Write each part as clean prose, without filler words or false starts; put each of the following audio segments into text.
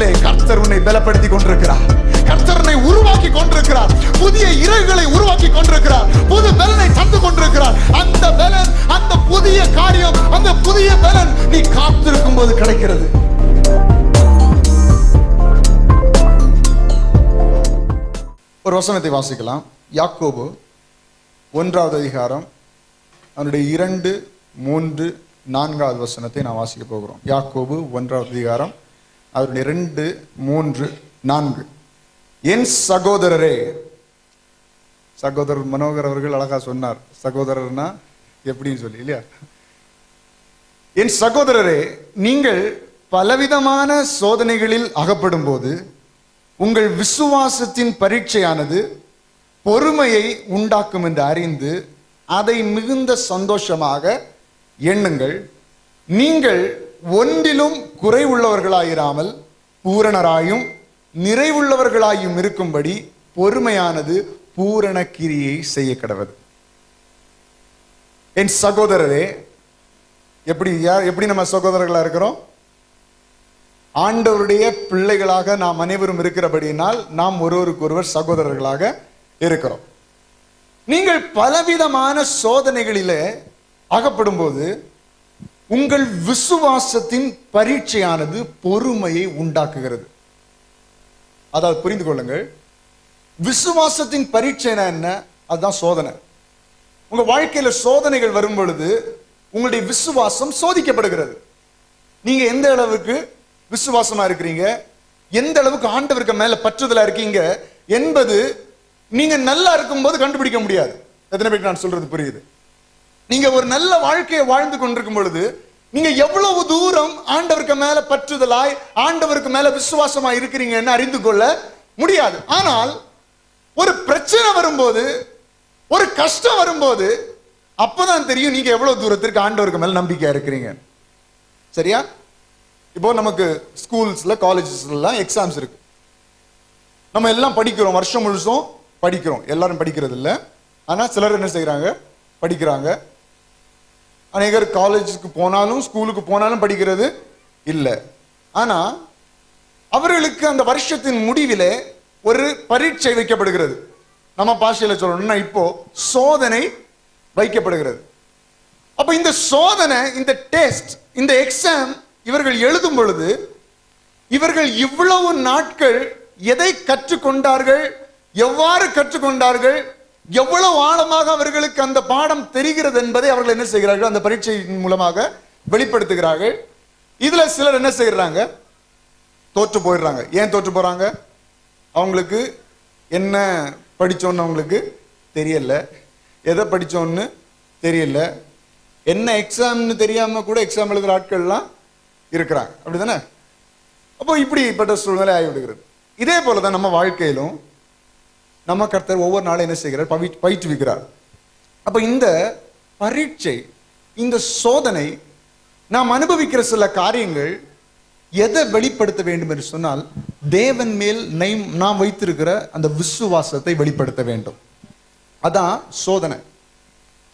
நாட்களிலே கர்த்தர் உன்னை பலப்படுத்தி கொண்டிருக்கிறார். கர்த்தர் உன்னை உருவாக்கி கொண்டிருக்கிறார். புதிய இறகுகளை உருவாக்கி கொண்டிருக்கிறார். புது பலனை தந்து கொண்டிருக்கிறார். அந்த பலன், அந்த புதிய காரியம், அந்த புதிய பலன் நீ காத்திருக்கும் போது கிடைக்கிறது. ஒரு வசனத்தை வாசிக்கலாம். யாக்கோபு 1வது அதிகாரம் அதனுடைய 2, 3, 4வது வசனத்தை நான் வாசிக்க போகிறோம். யாக்கோபு 1வது அதிகாரம் அதனுடைய 2, 3, 4. என் சகோதரரே, சகோதரர் மனோகர் அவர்கள் அழகா சொன்னார், சகோதரர்னா எப்படின்னு சொல்லி, இல்லையா? என் சகோதரரே, நீங்கள் பலவிதமான சோதனைகளில் அகப்படும் போது உங்கள் விசுவாசத்தின் பரீட்சையானது பொறுமையை உண்டாக்கும் என்று அறிந்து அதை மிகுந்த சந்தோஷமாக எண்ணுங்கள். நீங்கள் ஒன்றிலும் குறைவுள்ளவர்களாயிராமல் பூரணராயும் நிறைவுள்ளவர்களாயும் இருக்கும்படி பொறுமையானது பூரண கிரியை செய்ய கடவது. என் சகோதரரே, எப்படி நம்ம சகோதரர்களா இருக்கிறோம்? ஆண்டவருடைய பிள்ளைகளாக நாம் அனைவரும் இருக்கிறபடியினால் நாம் ஒருவருக்கு ஒருவர் சகோதரர்களாக இருக்கிறோம். நீங்கள் பலவிதமான சோதனைகளிலே அகப்படும் போது உங்கள் விசுவாசத்தின் பரீட்சையானது பொறுமையை உண்டாக்குகிறது. அதாவது புரிந்து கொள்ளுங்கள், விசுவாசத்தின் பரீட்சை என்ன? அதுதான் சோதனை. உங்க வாழ்க்கையில சோதனைகள் வரும் பொழுது உங்களுடைய விசுவாசம் சோதிக்கப்படுகிறது. நீங்க எந்த அளவுக்கு விசுவாசமா இருக்கிறீங்க, எந்த அளவுக்கு ஆண்டவருக்கு மேல பற்றுதலா இருக்கீங்க என்பது நீங்க நல்லா இருக்கும் போது கண்டுபிடிக்க முடியாது. எத்தனை பேருக்கு நான் சொல்றது புரியுது? நீங்க ஒரு நல்ல வாழ்க்கையை வாழ்ந்து கொண்டிருக்கும் பொழுது நீங்க எவ்வளவு தூரம் ஆண்டவருக்கு மேல பற்றுதலாய், ஆண்டவருக்கு மேல விசுவாசமா இருக்கிறீங்கன்னு அறிந்து கொள்ள முடியாது. ஆனால் ஒரு பிரச்சனை வரும்போது, ஒரு கஷ்டம் வரும்போது அப்பதான் தெரியும் நீங்க எவ்வளவு தூரத்திற்கு ஆண்டவருக்கு மேல நம்பிக்கையா இருக்கிறீங்க. சரியா? இப்போ நமக்கு ஸ்கூல்ஸ்ல, காலேஜஸ்ல எக்ஸாம்ஸ் இருக்கு. நம்ம எல்லாம் படிக்கிறோம், வருஷம் முழுசும் படிக்கிறோம். எல்லாரும் படிக்கிறது இல்லை, ஆனா சிலர் என்ன செய்யறாங்க? படிக்கிறாங்க. அநேகர் காலேஜுக்கு போனாலும் ஸ்கூலுக்கு போனாலும் படிக்கிறது இல்லை. ஆனா அவர்களுக்கு அந்த வருஷத்தின் முடிவிலே ஒரு பரீட்சை வைக்கப்படுகிறது. நம்ம பாஷையில சொல்லணும்னா இப்போ சோதனை வைக்கப்படுகிறது. அப்ப இந்த சோதனை, இந்த டெஸ்ட், இந்த எக்ஸாம் இவர்கள் எழுதும் பொழுது இவர்கள் இவ்வளவு நாட்கள் எதை கற்றுக்கொண்டார்கள், எவ்வாறு கற்றுக்கொண்டார்கள், எவ்வளவு ஆழமாக அவர்களுக்கு அந்த பாடம் தெரிகிறது என்பதை அவர்கள் என்ன செய்கிறார்கள்? அந்த பரீட்சையின் மூலமாக வெளிப்படுத்துகிறார்கள். இதுல சிலர் என்ன செய்யறாங்க? தோற்று போயிடுறாங்க. ஏன் தோற்று போறாங்க? அவங்களுக்கு என்ன படிச்சோன்னு அவங்களுக்கு தெரியல, எதை படிச்சோன்னு தெரியல, என்ன எக்ஸாம்னு தெரியாம கூட எக்ஸாம் எழுதுற ஆட்கள்லாம் இருக்கிறாங்க. அப்படிதானே? அப்போ இப்படிப்பட்ட சூழ்நிலை ஆகிவிடுகிறது. இதே போலதான் நம்ம வாழ்க்கையிலும் நம்ம கர்த்தர் ஒவ்வொரு நாளும் என்ன செய்கிறார்? பயிற்றுவிக்கிறார். அப்ப இந்த பரீட்சை, இந்த சோதனை, நாம் அனுபவிக்கிற சில காரியங்கள் எதை வெளிப்படுத்த வேண்டும் என்று சொன்னால், தேவன் மேல் நாம் வைத்திருக்கிற அந்த விசுவாசத்தை வெளிப்படுத்த வேண்டும். அதான் சோதனை.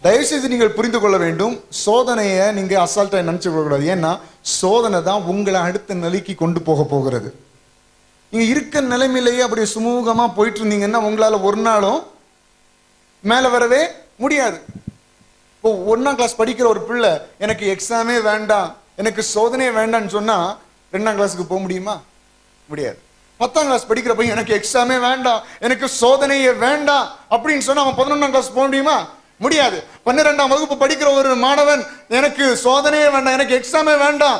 தயவுசெய்து நீங்கள் புரிந்து கொள்ள வேண்டும், சோதனையை நீங்க அசால்ட்டா நினைச்சு கூடாது. ஏன்னா சோதனை தான் உங்களை அடுத்த நிலைக்கு கொண்டு போக போகிறது. நீங்க இருக்க நிலைமையிலேயே அப்படி சுமூகமா போயிட்டு இருந்தீங்கன்னா உங்களால ஒரு நாளும் மேல வரவே முடியாது. இப்போ 1ஆம் கிளாஸ் படிக்கிற ஒரு பிள்ளை எனக்கு எக்ஸாமே வேண்டாம், எனக்கு சோதனையே வேண்டாம்னு சொன்னா 2ஆம் கிளாஸுக்கு போக முடியுமா? முடியாது. 10ஆம் கிளாஸ் படிக்கிற பையன் எனக்கு எக்ஸாமே வேண்டாம், எனக்கு சோதனையே வேண்டாம் அப்படின்னு சொன்னா அவன் 11ஆம் கிளாஸ் போக முடியுமா? முடியாது. 12ஆம் வகுப்பு படிக்கிற ஒரு மாணவன் எனக்கு சோதனையே வேண்டாம், எனக்கு எக்ஸாமே வேண்டாம்,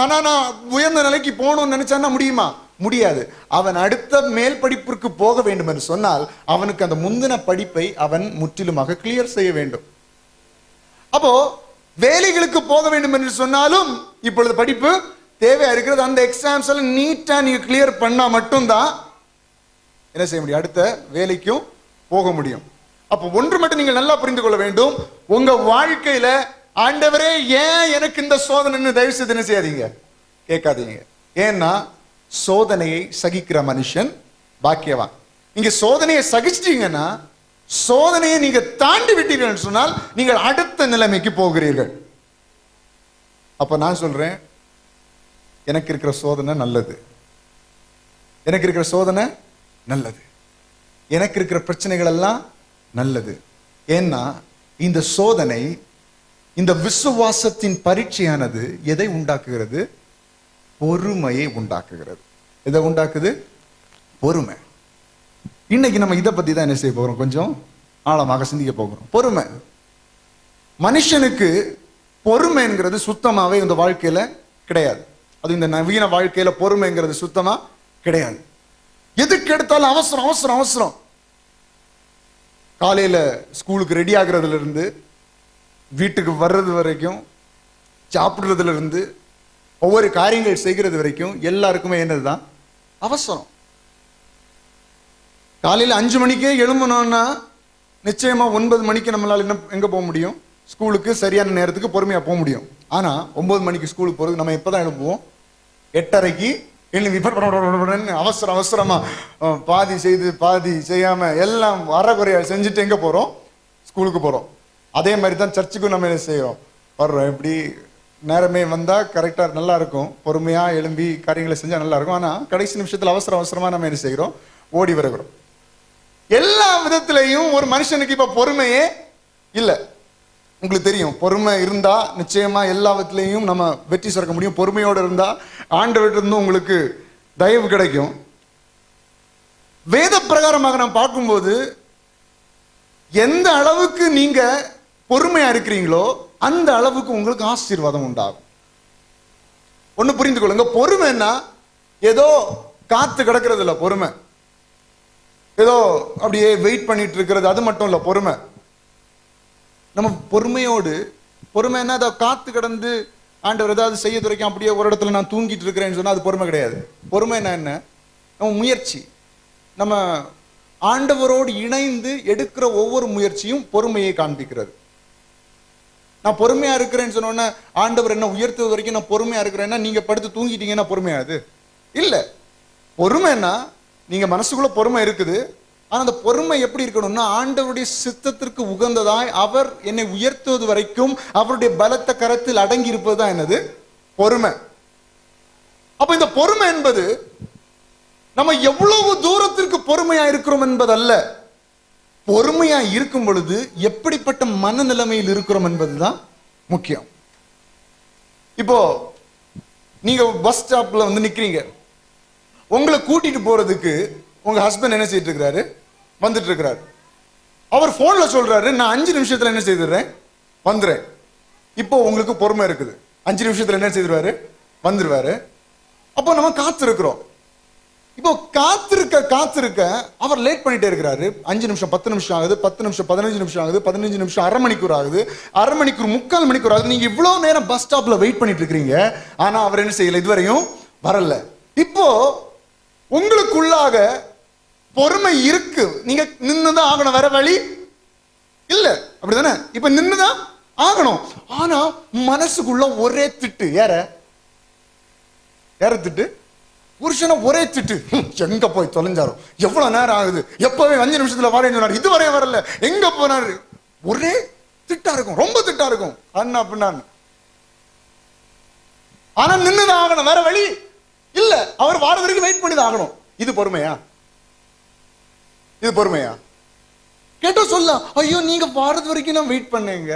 ஆனா நான் உயர்ந்த நிலைக்கு போகணும்னு நினைச்சான்னா முடியுமா? முடியாது. அவன் அடுத்த மேல் படிப்பிற்கு போக வேண்டும் என்று சொன்னால் அவனுக்கு அந்த முந்தின படிப்பை அவன் முற்றிலுமாக கிளியர் செய்ய வேண்டும். அப்போ வேலைகளுக்கு போக வேண்டும் என்று சொன்னாலும் இப்பொழுது படிப்பு தேவையா இருக்கிறது. அந்த எக்ஸாம்ஸ் எல்லாம் நீட்டா நீங்க கிளியர் பண்ணா மட்டும்தான் என்ன செய்ய முடியும்? அடுத்த வேலைக்கும் போக முடியும். அப்போ ஒன்று மட்டும் நீங்கள் நல்லா புரிந்து கொள்ள வேண்டும், உங்க வாழ்க்கையில ஆண்டவரே ஏன் எனக்கு இந்த சோதனை தயவு செய்து என்ன செய்யாதீங்க, கேட்காதீங்க. ஏன்னா சோதனையை சகிக்கிற மனுஷன் பாக்கியவான். நீங்க சோதனையை சகிச்சிட்டீங்கன்னா, சோதனையை நீங்க தாண்டி விட்டீர்கள் சொன்னால் நீங்கள் அடுத்த நிலைமைக்கு போகிறீர்கள். அப்ப நான் சொல்றேன், எனக்கு இருக்கிற சோதனை நல்லது. எனக்கு இருக்கிற சோதனை நல்லது, எனக்கு இருக்கிற பிரச்சனைகள் எல்லாம் நல்லது. ஏன்னா இந்த சோதனை, இந்த விசுவாசத்தின் பரீட்சையானது எதை உண்டாக்குகிறது? பொறுமையை உண்டாக்குகிறது. எதை உண்டாக்குது? பொறுமை. இன்னைக்கு நம்ம இதை பத்தி தான் என்ன செய்ய போகிறோம், கொஞ்சம் ஆழமாக சிந்திக்க போகிறோம். பொறுமை. மனுஷனுக்கு பொறுமைங்கிறது சுத்தமாவே இந்த வாழ்க்கையில கிடையாது. அது இந்த நவீன வாழ்க்கையில பொறுமைங்கிறது சுத்தமா கிடையாது. எதுக்கு எடுத்தாலும் அவசரம் அவசரம் அவசரம். காலையில ஸ்கூலுக்கு ரெடி ஆகுறதுல இருந்து வீட்டுக்கு வர்றது வரைக்கும், சாப்பிடுறதுல இருந்து ஒவ்வொரு காரியங்கள் செய்கிறது வரைக்கும் எல்லாருக்குமே என்னதுதான்? அவசரம். காலையில 5 மணிக்கே எழும்பணும்னா நிச்சயமா 9 மணிக்கு நம்மளால எங்க போக முடியும்? ஸ்கூலுக்கு சரியான நேரத்துக்கு பொறுமையா போக முடியும். ஆனா 9 மணிக்கு ஸ்கூலுக்கு போறது நம்ம எப்பதான் எழுப்புவோம்? 8:30க்கு எழுப்பி அவசரம் அவசரமா பாதி செய்து பாதி செய்யாம எல்லாம் அறகுறையா செஞ்சுட்டு எங்க போறோம்? ஸ்கூலுக்கு போறோம். அதே மாதிரி தான் சர்ச்சுக்கும் நம்ம என்ன செய்யறோம்? வர்றோம். எப்படி நேரமே வந்தா கரெக்டா நல்லா இருக்கும், பொறுமையா எழும்பி காரியங்களை செஞ்சா நல்லா இருக்கும். ஆனா கடைசி நிமிஷத்துல அவசர அவசரமா நம்ம என்ன செய்கிறோம்? ஓடி வருகிறோம். எல்லா விதத்திலையும் ஒரு மனுஷனுக்கு இப்ப பொறுமையே இல்லை. உங்களுக்கு தெரியும், பொறுமை இருந்தா நிச்சயமா எல்லா விதத்திலையும் நம்ம வெற்றி சிறக்க முடியும். பொறுமையோடு இருந்தா ஆண்டவர்கிட்ட இருந்தும் உங்களுக்கு தயவு கிடைக்கும். வேத பிரகாரமாக நாம் பார்க்கும்போது எந்த அளவுக்கு நீங்க பொறுமையா இருக்கிறீங்களோ அந்த அளவுக்கு உங்களுக்கு ஆசீர்வாதம் உண்டாகும். ஒண்ணு புரிந்து கொள்ளுங்க, பொறுமைன்னா ஏதோ காத்து கிடக்கிறது இல்ல. பொறுமை ஏதோ அப்படியே வெயிட் பண்ணிட்டு இருக்கிறது அது மட்டும் இல்ல. பொறுமை நம்ம பொறுமையோடு, பொறுமைன்னா அதை காத்து கிடந்து ஆண்டவர் ஏதாவது செய்ய துறைக்கும் அப்படியே ஒரு இடத்துல நான் தூங்கிட்டு இருக்கிறேன்னு சொன்னா அது பொறுமை கிடையாது. பொறுமைன்னா என்ன? நம்ம முயற்சி, நம்ம ஆண்டவரோடு இணைந்து எடுக்கிற ஒவ்வொரு முயற்சியும் பொறுமையை காண்பிக்கிறது. நான் பொறுமையா இருக்கிறேன்னு சொன்னோன்னா ஆண்டவர் என்ன உயர்த்துவது வரைக்கும் நான் பொறுமையா இருக்கிறேன்னா நீங்க படுத்து தூங்கிட்டீங்கன்னா பொறுமையாது இல்ல. பொறுமைன்னா நீங்க மனசுக்குள்ள பொறுமை இருக்குது. ஆனா அந்த பொறுமை எப்படி இருக்கணும்னா ஆண்டவருடைய சித்தத்திற்கு உகந்ததாய் அவர் என்னை உயர்த்துவது வரைக்கும் அவருடைய பலத்த கரத்தில் அடங்கி இருப்பதுதான் என்னது? பொறுமை. அப்ப இந்த பொறுமை என்பது நம்ம எவ்வளவு தூரத்திற்கு பொறுமையா இருக்கிறோம் என்பதல்ல, பொறுமையா இருக்கும் பொழுது எப்படிப்பட்ட மனநிலைமையில் இருக்கிறோம் என்பதுதான் முக்கியம். இப்போ நீங்க பஸ் ஸ்டாப்ல வந்து நிக்கிறீங்க, உங்களை கூட்டிட்டு போறதுக்கு உங்க ஹஸ்பண்ட் என்ன செய்யிட்டு இருக்கிறாரு? வந்துட்டு இருக்கிறாரு. அவர் போன்ல சொல்றாரு நான் 5 நிமிஷத்துல என்ன செய்துறேன்? வந்துறேன். இப்போ உங்களுக்கு பொறுமை இருக்குது, 5 நிமிஷத்துல என்ன செய்திருவாரு? வந்துருவாரு. அப்போ நம்ம காத்திருக்கிறோம். இப்போ காத்திருக்க அவர் லேட் பண்ணிட்டே இருக்கிறாரு. 5 நிமிஷம் 10 நிமிஷம் ஆகுது, 10 நிமிஷம் 15 நிமிஷம் ஆகுது, 15 நிமிஷம் அரை மணிக்கூர் ஆகுது, அரை மணிக்கூர் 3/4 மணிக்கூர் ஆகுது. நீங்க இவ்வளவு நேரம் பஸ் ஸ்டாப்ல வெயிட் பண்ணிட்டு இருக்கிறீங்க, ஆனா அவர் என்ன செய்யல? இதுவரையும் வரல. இப்போ உங்களுக்குள்ளாக பொறுமை இருக்கு, நீங்க நின்னுதான் ஆகணும், வேற வழி இல்ல, அப்படிதானே? இப்ப நின்னுதான் ஆகணும். ஆனா மனசுக்குள்ள ஒரே திட்டு. யார திட்டு? புருஷனை ஒரே திட்டு. எங்க போய் தொலைஞ்சாரோ, எவ்வளவு நேரம் ஆகுது, எப்பவே 5 நிமிஷத்துல வரேன்னு சொன்னாரு, இதுவரை வரல, எங்க போனாரு? ஒரே திட்டா இருக்கும், ரொம்ப திட்டா இருக்கும். அண்ணா பின்னான்னு. ஆனா நின்னுதான் ஆகணும், வேற வழி இல்ல. அவர் வார வரைக்கும் வெயிட் பண்ணி தான் ஆகணும். இது பொறுமையா? இது பொறுமையா? கேட்டோ சொல்ல, ஐயோ நீங்க வாரது வரைக்கும் நான் வெயிட் பண்ணேங்க,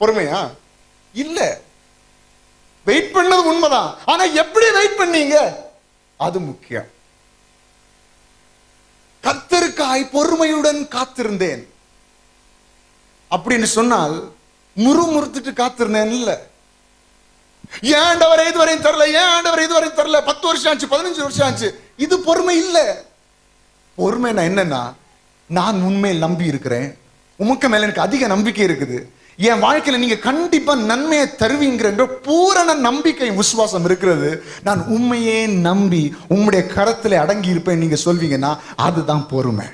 பொறுமையா? இல்ல. வெயிட் பண்ணது உண்மைதான், ஆனா எப்படி வெயிட் பண்ணீங்க அது முக்கியம். கர்த்தருக்காய் பொறுமையுடன் காத்திருந்தேன் அப்படின்னு சொன்னால் முறுமுறுத்துட்டு காத்திருந்தேன் இல்ல. ஏன் ஆண்டவரே இதுவரையும் தரல, ஏன் ஆண்டவரே இதுவரையும் தரல, 10 வருஷம் ஆச்சு, 15 வருஷம் ஆச்சு, இது பொறுமை இல்ல. பொறுமைனா என்னன்னா, நான் உண்மையில் நம்பி இருக்கிறேன், உமக்கு மேல எனக்கு அதிக நம்பிக்கை இருக்குது, என் வாழ்க்கையில நீங்க கண்டிப்பா நன்மையை தருவீங்கிற பூரண நம்பிக்கை விசுவாசம் இருக்கிறது. நான் உண்மையே நம்பி உம்முடைய கரத்துல அடங்கி இருப்பேன் நீங்க சொல்வீங்கன்னா அதுதான் பொறுமை.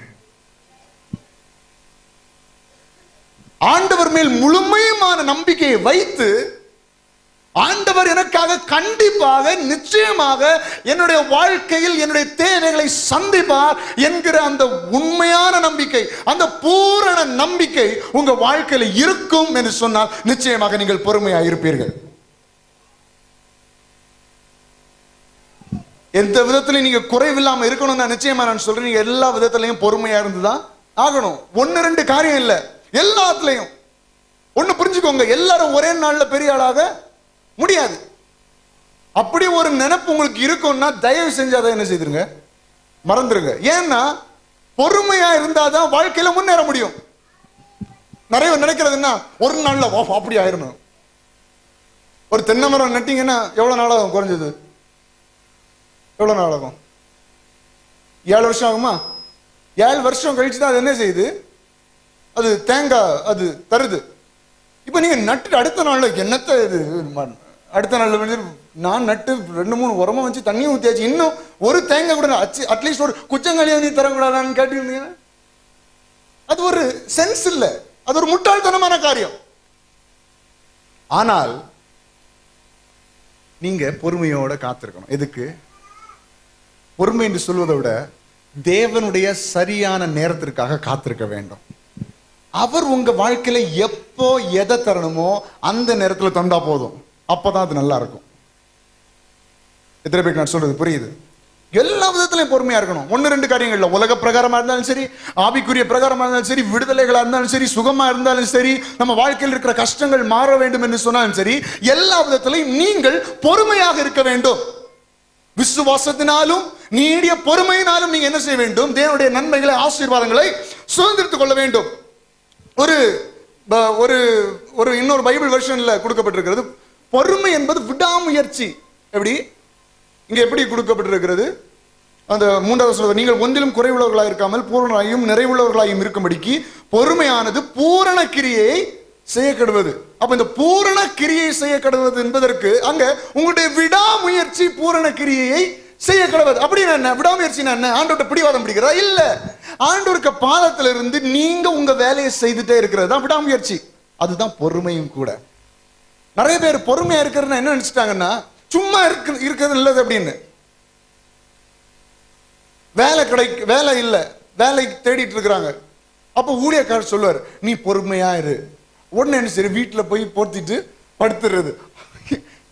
ஆண்டவர் மேல் முழுமையான நம்பிக்கையை வைத்து ஆண்டவர் எனக்காக கண்டிப்பாக நிச்சயமாக என்னுடைய வாழ்க்கையில் என்னுடைய தேவைகளை சந்திப்பார் என்கிற அந்த உண்மையான நம்பிக்கை, அந்த பூரண நம்பிக்கை உங்க வாழ்க்கையில் இருக்கும் என்று சொன்னால் நிச்சயமாக நீங்கள் பொறுமையாக இருப்பீர்கள். எந்த விதத்திலையும் நீங்க குறைவில்லாம இருக்கணும் நான் நிச்சயமா நான் சொல்றேன். நீங்க எல்லா விதத்திலையும் பொறுமையா இருந்துதான் ஆகணும். ஒன்னு ரெண்டு காரியம் இல்ல, எல்லாத்துலயும். ஒண்ணு புரிஞ்சுக்கோங்க, எல்லாரும் ஒரே நாள்ல பெரிய ஆளாக முடியாது. அப்படி ஒரு நினைப்பு உங்களுக்கு இருக்கும்னா தயவு செஞ்சு அதை என்ன செய்திருங்க, மறந்துருங்க. ஏன்னா பொறுமையா இருந்தாதான் வாழ்க்கையில முன்னேற முடியும். நிறைய நினைக்கிறதுன்னா ஒரு நாள்ல அப்படி ஆயிரணும். ஒரு தென்னை மரம் நட்டிங்கன்னா எவ்வளவு நாள் ஆகும்? குறைஞ்சது எவ்வளவு நாள் ஆகும்? 7 வருஷம் ஆகுமா? 7 வருஷம் கழிச்சுதான் அது என்ன செய்யுது, அது தேங்காய் அது தருது. இப்ப நீங்க நட்டு அடுத்த நாள்ல என்னத்த இது, அடுத்த நாள்ல நான் நட்டு 2-3 உரமா வச்சு தண்ணியும் ஊத்தியாச்சு, இன்னும் ஒரு தேங்காய் கூட அட்லீஸ்ட் ஒரு குச்சங்காலியா நீ தரக்கூடாதான்னு கேட்டீங்கன்னா அது ஒரு சென்ஸ் இல்ல, அது ஒரு முட்டாள்தனமான காரியம். ஆனால் நீங்க பொறுமையோட காத்திருக்கணும். எதுக்கு பொறுமை என்று சொல்வதை விட தேவனுடைய சரியான நேரத்திற்காக காத்திருக்க வேண்டும். அவர் உங்க வாழ்க்கையில எப்போ எதை தரணுமோ அந்த நேரத்தில் தந்தா போதும், அப்பதான் அது நல்லா இருக்கும். எத்தனை பேருக்கு நான் சொல்றது புரியுது? எல்லா விதத்திலையும் பொறுமையா இருக்கணும். 1-2 காரியங்கள்ல, உலக பிரகாரமா இருந்தாலும் சரி, ஆவிக்குரிய பிரகாரமா இருந்தாலும் சரி, விடுதலைகளா இருந்தாலும் சரி, சுகமா இருந்தாலும் சரி, நம்ம வாழ்க்கையில் இருக்கிற கஷ்டங்கள் மாற வேண்டும் என்று சொன்னாலும் சரி, எல்லா விதத்திலையும் நீங்கள் பொறுமையாக இருக்க வேண்டும். விசுவாசத்தினாலும் நீடிய பொறுமையினாலும் நீங்க என்ன செய்ய வேண்டும், தேவனுடைய நன்மைகளை ஆசீர்வாதங்களை சுதந்திரித்துக் கொள்ள வேண்டும். ஒரு ஒரு இன்னொரு பைபிள் வெர்ஷன்ல கொடுக்கப்பட்டிருக்கிறது, பொறுமை என்பது விடாமுயற்சி. எப்படி இங்க எப்படி கொடுக்கப்பட்டிருக்கிறது? அந்த 3வது வசனம், நீங்கள் ஒன்றிலும் குறைவுள்ளவர்களாக இருக்காமல் பூரணராயும் நிறைவுள்ளவர்களாயும் இருக்கும்படிக்கு பொறுமையானது பூரண கிரியை செய்ய கடுவது. அப்ப இந்த பூரண கிரியை செய்ய கடுவது என்பதற்கு அங்க உங்களுடைய விடாமுயற்சி பூரண கிரியை செய்ய கடவுது. அப்படின்னு என்ன விடாமுயற்சி? என்ன ஆண்டவர்கிட்ட பிடிவாதம் பிடிக்கிறதா? இல்ல, ஆண்டவருக்கு பாதத்துல இருந்து நீங்க உங்க வேலையை செய்துட்டே இருக்கிறது தான் விடாமுயற்சி. அதுதான் பொறுமையும் கூட. நிறைய பேர் பொறுமையா இருக்கிறது என்ன நினைச்சிட்டாங்கன்னா, சும்மா இருக்கிறது இல்லது அப்படின்னு. வேலை இல்ல, வேலை தேடிட்டு இருக்கிறாங்க. அப்ப ஊழியக்காரர் சொல்லுவார், நீ பொறுமையா இரு. உடனே என்ன சரி வீட்டுல போய் போர்த்திட்டு படுத்துறது,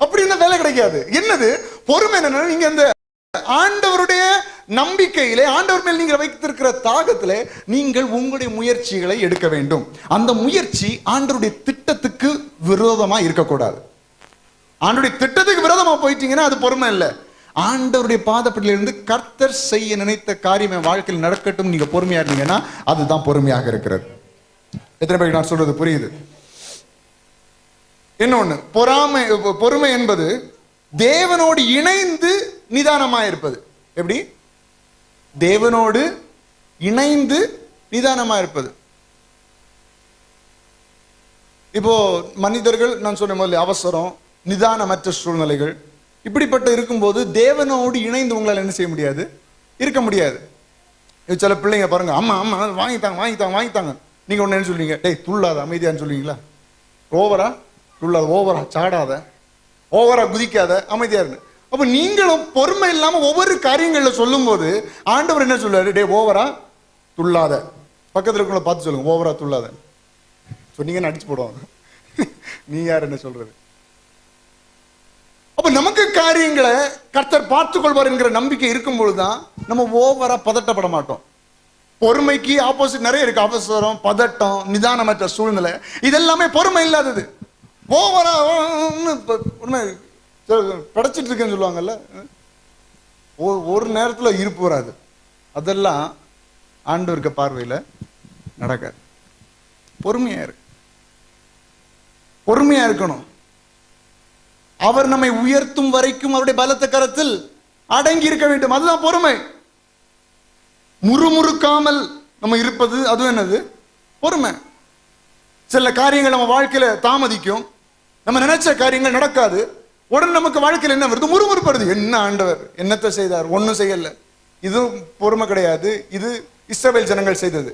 அப்படின்னா வேலை கிடைக்காது. என்னது பொறுமை? என்னன்னா நீங்க அந்த ஆண்டவருடைய நம்பிக்கையிலே, ஆண்டவர் மேல் நீங்கள் வைத்திருக்கிற தாகத்திலே நீங்கள் உங்களுடைய முயற்சிகளை எடுக்க வேண்டும். அந்த முயற்சி ஆண்டவருடைய திட்டத்துக்கு விரோதமா இருக்கக்கூடாது. ஆண்டவருடைய திட்டத்துக்கு விரோதமா போயிட்டீங்கன்னா அது பொறுமை இல்லை. ஆண்டவருடைய பாதப்படியில இருந்து கர்த்தர் செய்ய நினைத்த காரியம் என் வாழ்க்கையில் நடக்கட்டும் நீங்க பொறுமையா இருந்தீங்கன்னா அதுதான் பொறுமையாக இருக்கிறது. எத்தனை பேருக்கு நான் சொல்றது புரியுது? இன்னொன்னு, பொறுமை என்பது தேவனோடு இணைந்து நிதானமா இருப்பது. எப்படி? தேவனோடு இணைந்து நிதானமா இருப்பது. இப்போ மனிதர்கள், நான் சொன்ன முதல்ல, அவசரம், நிதானமற்ற சூழ்நிலைகள், இப்படிப்பட்ட இருக்கும்போது தேவனோடு இணைந்து உங்களால் என்ன செய்ய முடியாது, இருக்க முடியாது. சில பிள்ளைங்க பாருங்க, அம்மா அம்மா வாங்கித்தாங்க, நீங்க ஒன்னு என்ன சொல்றீங்க, டேய் துள்ளாத அமைதியான்னு சொல்லுவீங்களா? ஓவரா துள்ளாத, ஓவரா சாடாத, ஓவரா குதிக்காத, அமைதியா இருக்கு. அப்ப நீங்களும் பொறுமை இல்லாம ஒவ்வொரு காரியங்கள்ல சொல்லும் போது ஆண்டவர் என்ன சொல்றாரு, டே ஓவரா துள்ளாத. பக்கத்துல இருக்கவங்கள பார்த்து சொல்லுங்க, ஓவரா துள்ளாத. சொன்னீங்கன்னு அடிச்சு போடுவாங்க. நீ யார் என்ன சொல்றது? அப்ப நமக்கு காரியங்களை கர்த்தர் பார்த்துக் கொள்வார் என்கிற நம்பிக்கை இருக்கும் பொழுதுதான் நம்ம ஓவரா பதட்டப்பட மாட்டோம். பொறுமைக்கு ஆப்போசிட் நிறைய இருக்கு. அவசரம், பதட்டம், நிதானமற்ற சூழ்நிலை, இதெல்லாமே பொறுமை இல்லாதது. ஓவரா படைச்சிட்டு இருக்கேன்னு சொல்லுவாங்கல்ல, ஒரு நேரத்துல இருப்பு வராது. அதெல்லாம் ஆண்டவருக்கு பார்வையில நடக்காது. பொறுமையா இருக்கு, பொறுமையா இருக்கணும். அவர் நம்மை உயர்த்தும் வரைக்கும் அவருடைய பலத்த கரத்தில் அடங்கி இருக்க வேண்டும். அதுதான் பொறுமை. முறுமுறுக்காமல் நம்ம இருப்பது, அதுவும் என்னது? பொறுமை. சில காரியங்கள் நம்ம வாழ்க்கையில தாமதிக்கும், நம்ம நினைச்ச காரியங்கள் நடக்காது. உடனே நமக்கு வாழ்க்கையில் என்ன வருது? முறுமுறுப்படுது. என்ன ஆண்டவர் என்னத்தை செய்தார்? ஒன்னும் செய்யல. இது பொறுமை கிடையாது. இது இஸ்ரவேல் ஜனங்கள் செய்தது.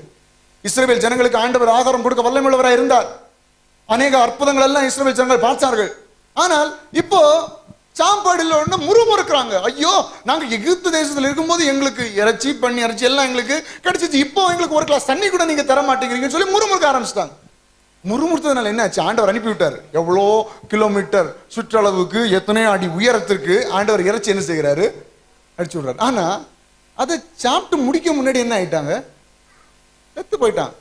இஸ்ரவேல் ஜனங்களுக்கு ஆண்டவர் ஆகாரம் கொடுக்க வல்லமையுள்ளவராக இருந்தார். அநேக அற்புதங்கள் எல்லாம் இஸ்ரவேல் ஜனங்கள் பார்த்தார்கள். ஆனால் இப்போ சாப்பாடு இல்லை, ஒன்று முறுமுறுக்கிறாங்க. ஐயோ, நாங்க எகிப்து தேசத்தில் இருக்கும்போது எங்களுக்கு இறைச்சி, பண்ணி இறைச்சி எல்லாம் எங்களுக்கு கிடைச்சிச்சு, இப்போ எங்களுக்கு ஒரு கிளாஸ் தண்ணி கூட நீங்க தர மாட்டேங்கிறீங்கன்னு சொல்லி முறுமுறுக்க ஆரம்பிச்சிட்டாங்க. முறுமுறுத்ததுனால என்ன ஆச்சு? ஆண்டவர் அனுப்பிவிட்டார். எவ்வளோ கிலோமீட்டர் சுற்றளவுக்கு, எத்தனையோ அடி உயரத்திற்கு ஆண்டவர் இறைச்சி என்ன செய்கிறாரு? அடிச்சு விடுறாரு. ஆனா அதை சாப்பிட்டு முடிக்க முன்னாடி என்ன ஆயிட்டாங்க? செத்து போயிட்டான்.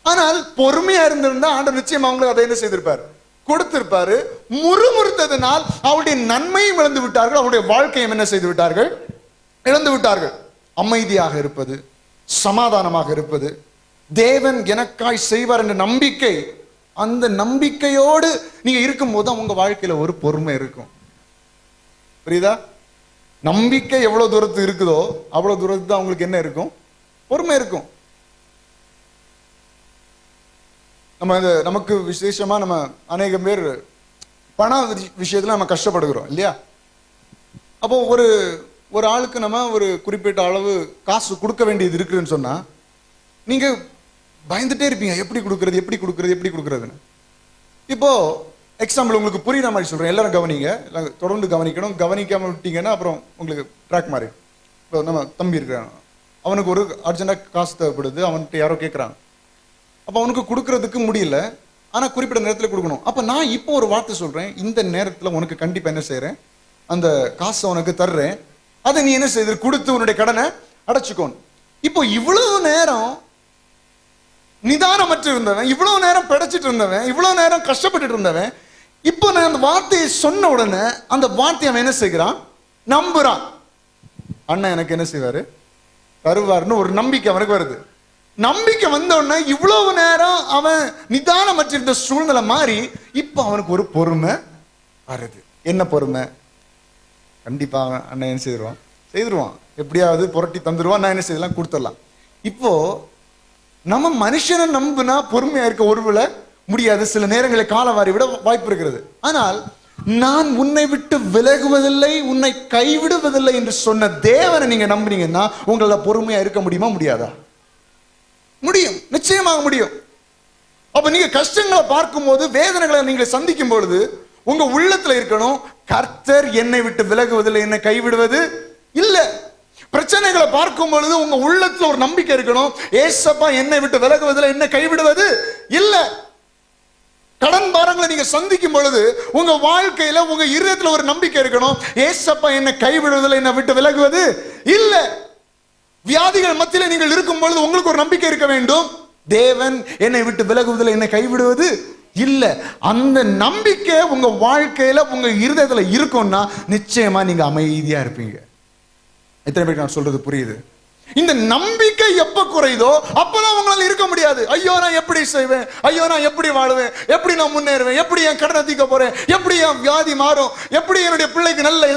ஆனால் பொறுமையா இருந்திருந்தா ஆண்டவர் நிச்சயம் அவங்களுக்கு அதை என்ன செய்திருப்பாரு? கொடுத்திருப்பாரு. முறுமுறுத்ததினால் அவருடைய நன்மையும் இழந்து விட்டார்கள், அவருடைய வாழ்க்கையும் என்ன செய்து விட்டார்கள்? இழந்து விட்டார்கள். அமைதியாக இருப்பது, சமாதானமாக இருப்பது, தேவன் எனக்காய் செய்வார் என்ற நம்பிக்கை, அந்த நம்பிக்கையோடு நீங்க இருக்கும்போது உங்க வாழ்க்கையில ஒரு பொறுமை இருக்கும். புரியுதா? நம்பிக்கை எவ்வளவு தூரத்து இருக்குதோ அவ்வளவு தூரத்து தான் உங்களுக்கு என்ன இருக்கும்? பொறுமை இருக்கும். நமக்கு விசேஷமா நம்ம அநேக பேர் பண விஷயத்துல நம்ம கஷ்டப்படுகிறோம் இல்லையா? அப்போ ஒரு ஆளுக்கு நம்ம ஒரு குறிப்பிட்ட அளவு காசு கொடுக்க வேண்டியது இருக்குன்னு சொன்னா நீங்க பயந்துட்டே இருப்பீங்க, எப்படி கொடுக்கறதுன்னு. இப்போ எக்ஸாம்பிள் உங்களுக்கு புரியுற மாதிரி சொல்றேன், எல்லாரும் கவனிங்க, தொடர்ந்து கவனிக்கணும். கவனிக்காம விட்டீங்கன்னா அப்புறம் உங்களுக்கு ட்ராக் மாறி. இப்போ நம்ம தம்பி இருக்கிறான், அவனுக்கு ஒரு அர்ஜென்டா காசு தேவைப்படுது, அவன்கிட்ட யாரோ கேட்கறாங்க. அப்ப அவனுக்கு கொடுக்கறதுக்கு முடியல, ஆனா குறிப்பிட்ட நேரத்தில் கொடுக்கணும். அப்ப நான் இப்போ ஒரு வார்த்தை சொல்றேன், இந்த நேரத்துல உனக்கு கண்டிப்பா என்ன செய்யறேன், அந்த காசை உனக்கு தர்றேன், அதை நீ என்ன செய்து கொடுத்து உன்னுடைய கடனை அடைச்சுக்கோணும். இப்போ இவ்வளவு நேரம் நிதானமற்று இருந்தவன், இவ்வளவு நேரம் பிழைச்சிட்டு இருந்தவன், இவ்வளவு நேரம் கஷ்டப்பட்டுட்டு இருந்தவன், இப்போ நான் அந்த வார்த்தையை சொன்ன உடனே அந்த வார்த்தையை அவன் என்ன செய்கிறான்? நம்புறான். அண்ணன் எனக்கு என்ன செய்வாரு? தருவார்னு ஒரு நம்பிக்கை அவனுக்கு வருது. நம்பிக்கை வந்த உடனே இவ்வளவு நேரம் அவன் நிதானமற்றிருந்த சூழ்நிலை மாறி இப்ப அவனுக்கு ஒரு பொறுமை வருது. என்ன பொறுமை? கண்டிப்பா அண்ணன் என்ன செய்திருவான், எப்படியாவது புரட்டி தந்துருவான், நான் என்ன செய்யலாம், கொடுத்துடலாம். இப்போ நம்ம மனுஷனை நம்புனா பொறுமையா இருக்க ஒருவேளை முடியாது, சில நேரங்களை காலவாரி விட வாய்ப்பு இருக்கிறது. ஆனால் நான் உன்னை விட்டு விலகுவதில்லை, உன்னை கைவிடுவதில்லை என்று சொன்ன தேவனை நீங்க நம்புனீங்கன்னா உங்களால பொறுமையா இருக்க முடியுமா? முடியாதா? முடியும், நிச்சயமாக முடியும். அப்ப நீங்க கஷ்டங்களை பார்க்கும் போது, வேதனைகளை நீங்க சந்திக்கும் பொழுது உங்க உள்ளத்துல இருக்கணும், கர்த்தர் என்னை விட்டு விலகுவதில்லை, என்னை கைவிடுவது இல்ல. பிரச்சனைகளை பார்க்கும் பொழுது உங்க உள்ளத்துல ஒரு நம்பிக்கை இருக்கணும், ஏசப்பா என்னை விட்டு விலகுவதில்லை, என்னை கைவிடுவது இல்ல. கடன் பாரங்களை நீங்க சந்திக்கும் பொழுது உங்க வாழ்க்கையில உங்க இருதயத்துல ஒரு நம்பிக்கை இருக்கணும், ஏசப்பா என்னை கைவிடுவதில்லை, என்னை விட்டு விலகுவது இல்ல. வியாதிகள் மத்தியில நீங்கள் இருக்கும் பொழுது உங்களுக்கு ஒரு நம்பிக்கை இருக்க வேண்டும், தேவன் என்னை விட்டு விலகுவதில்லை, என்னை கைவிடுவது இல்ல. அந்த நம்பிக்கை உங்க வாழ்க்கையில உங்க இருதயத்துல இருக்கும்னா நிச்சயமா நீங்க அமைதியா இருப்பீங்க. எத்தனை பேருக்கு நான் சொல்றது புரியுது? இந்த நம்பிக்கை எப்ப குறையுதோ அப்பதான் உங்களால இருக்க முடியாது. ஐயோ நான் எப்படி செய்வேன், ஐயோ நான் எப்படி வாழுவேன், எப்படி நான் முன்னேறுவேன், எப்படி என் கடன் அதிக போறேன், எப்படி என் வியாதி மாறும், எப்படி என்னுடைய பிள்ளைக்கு நல்ல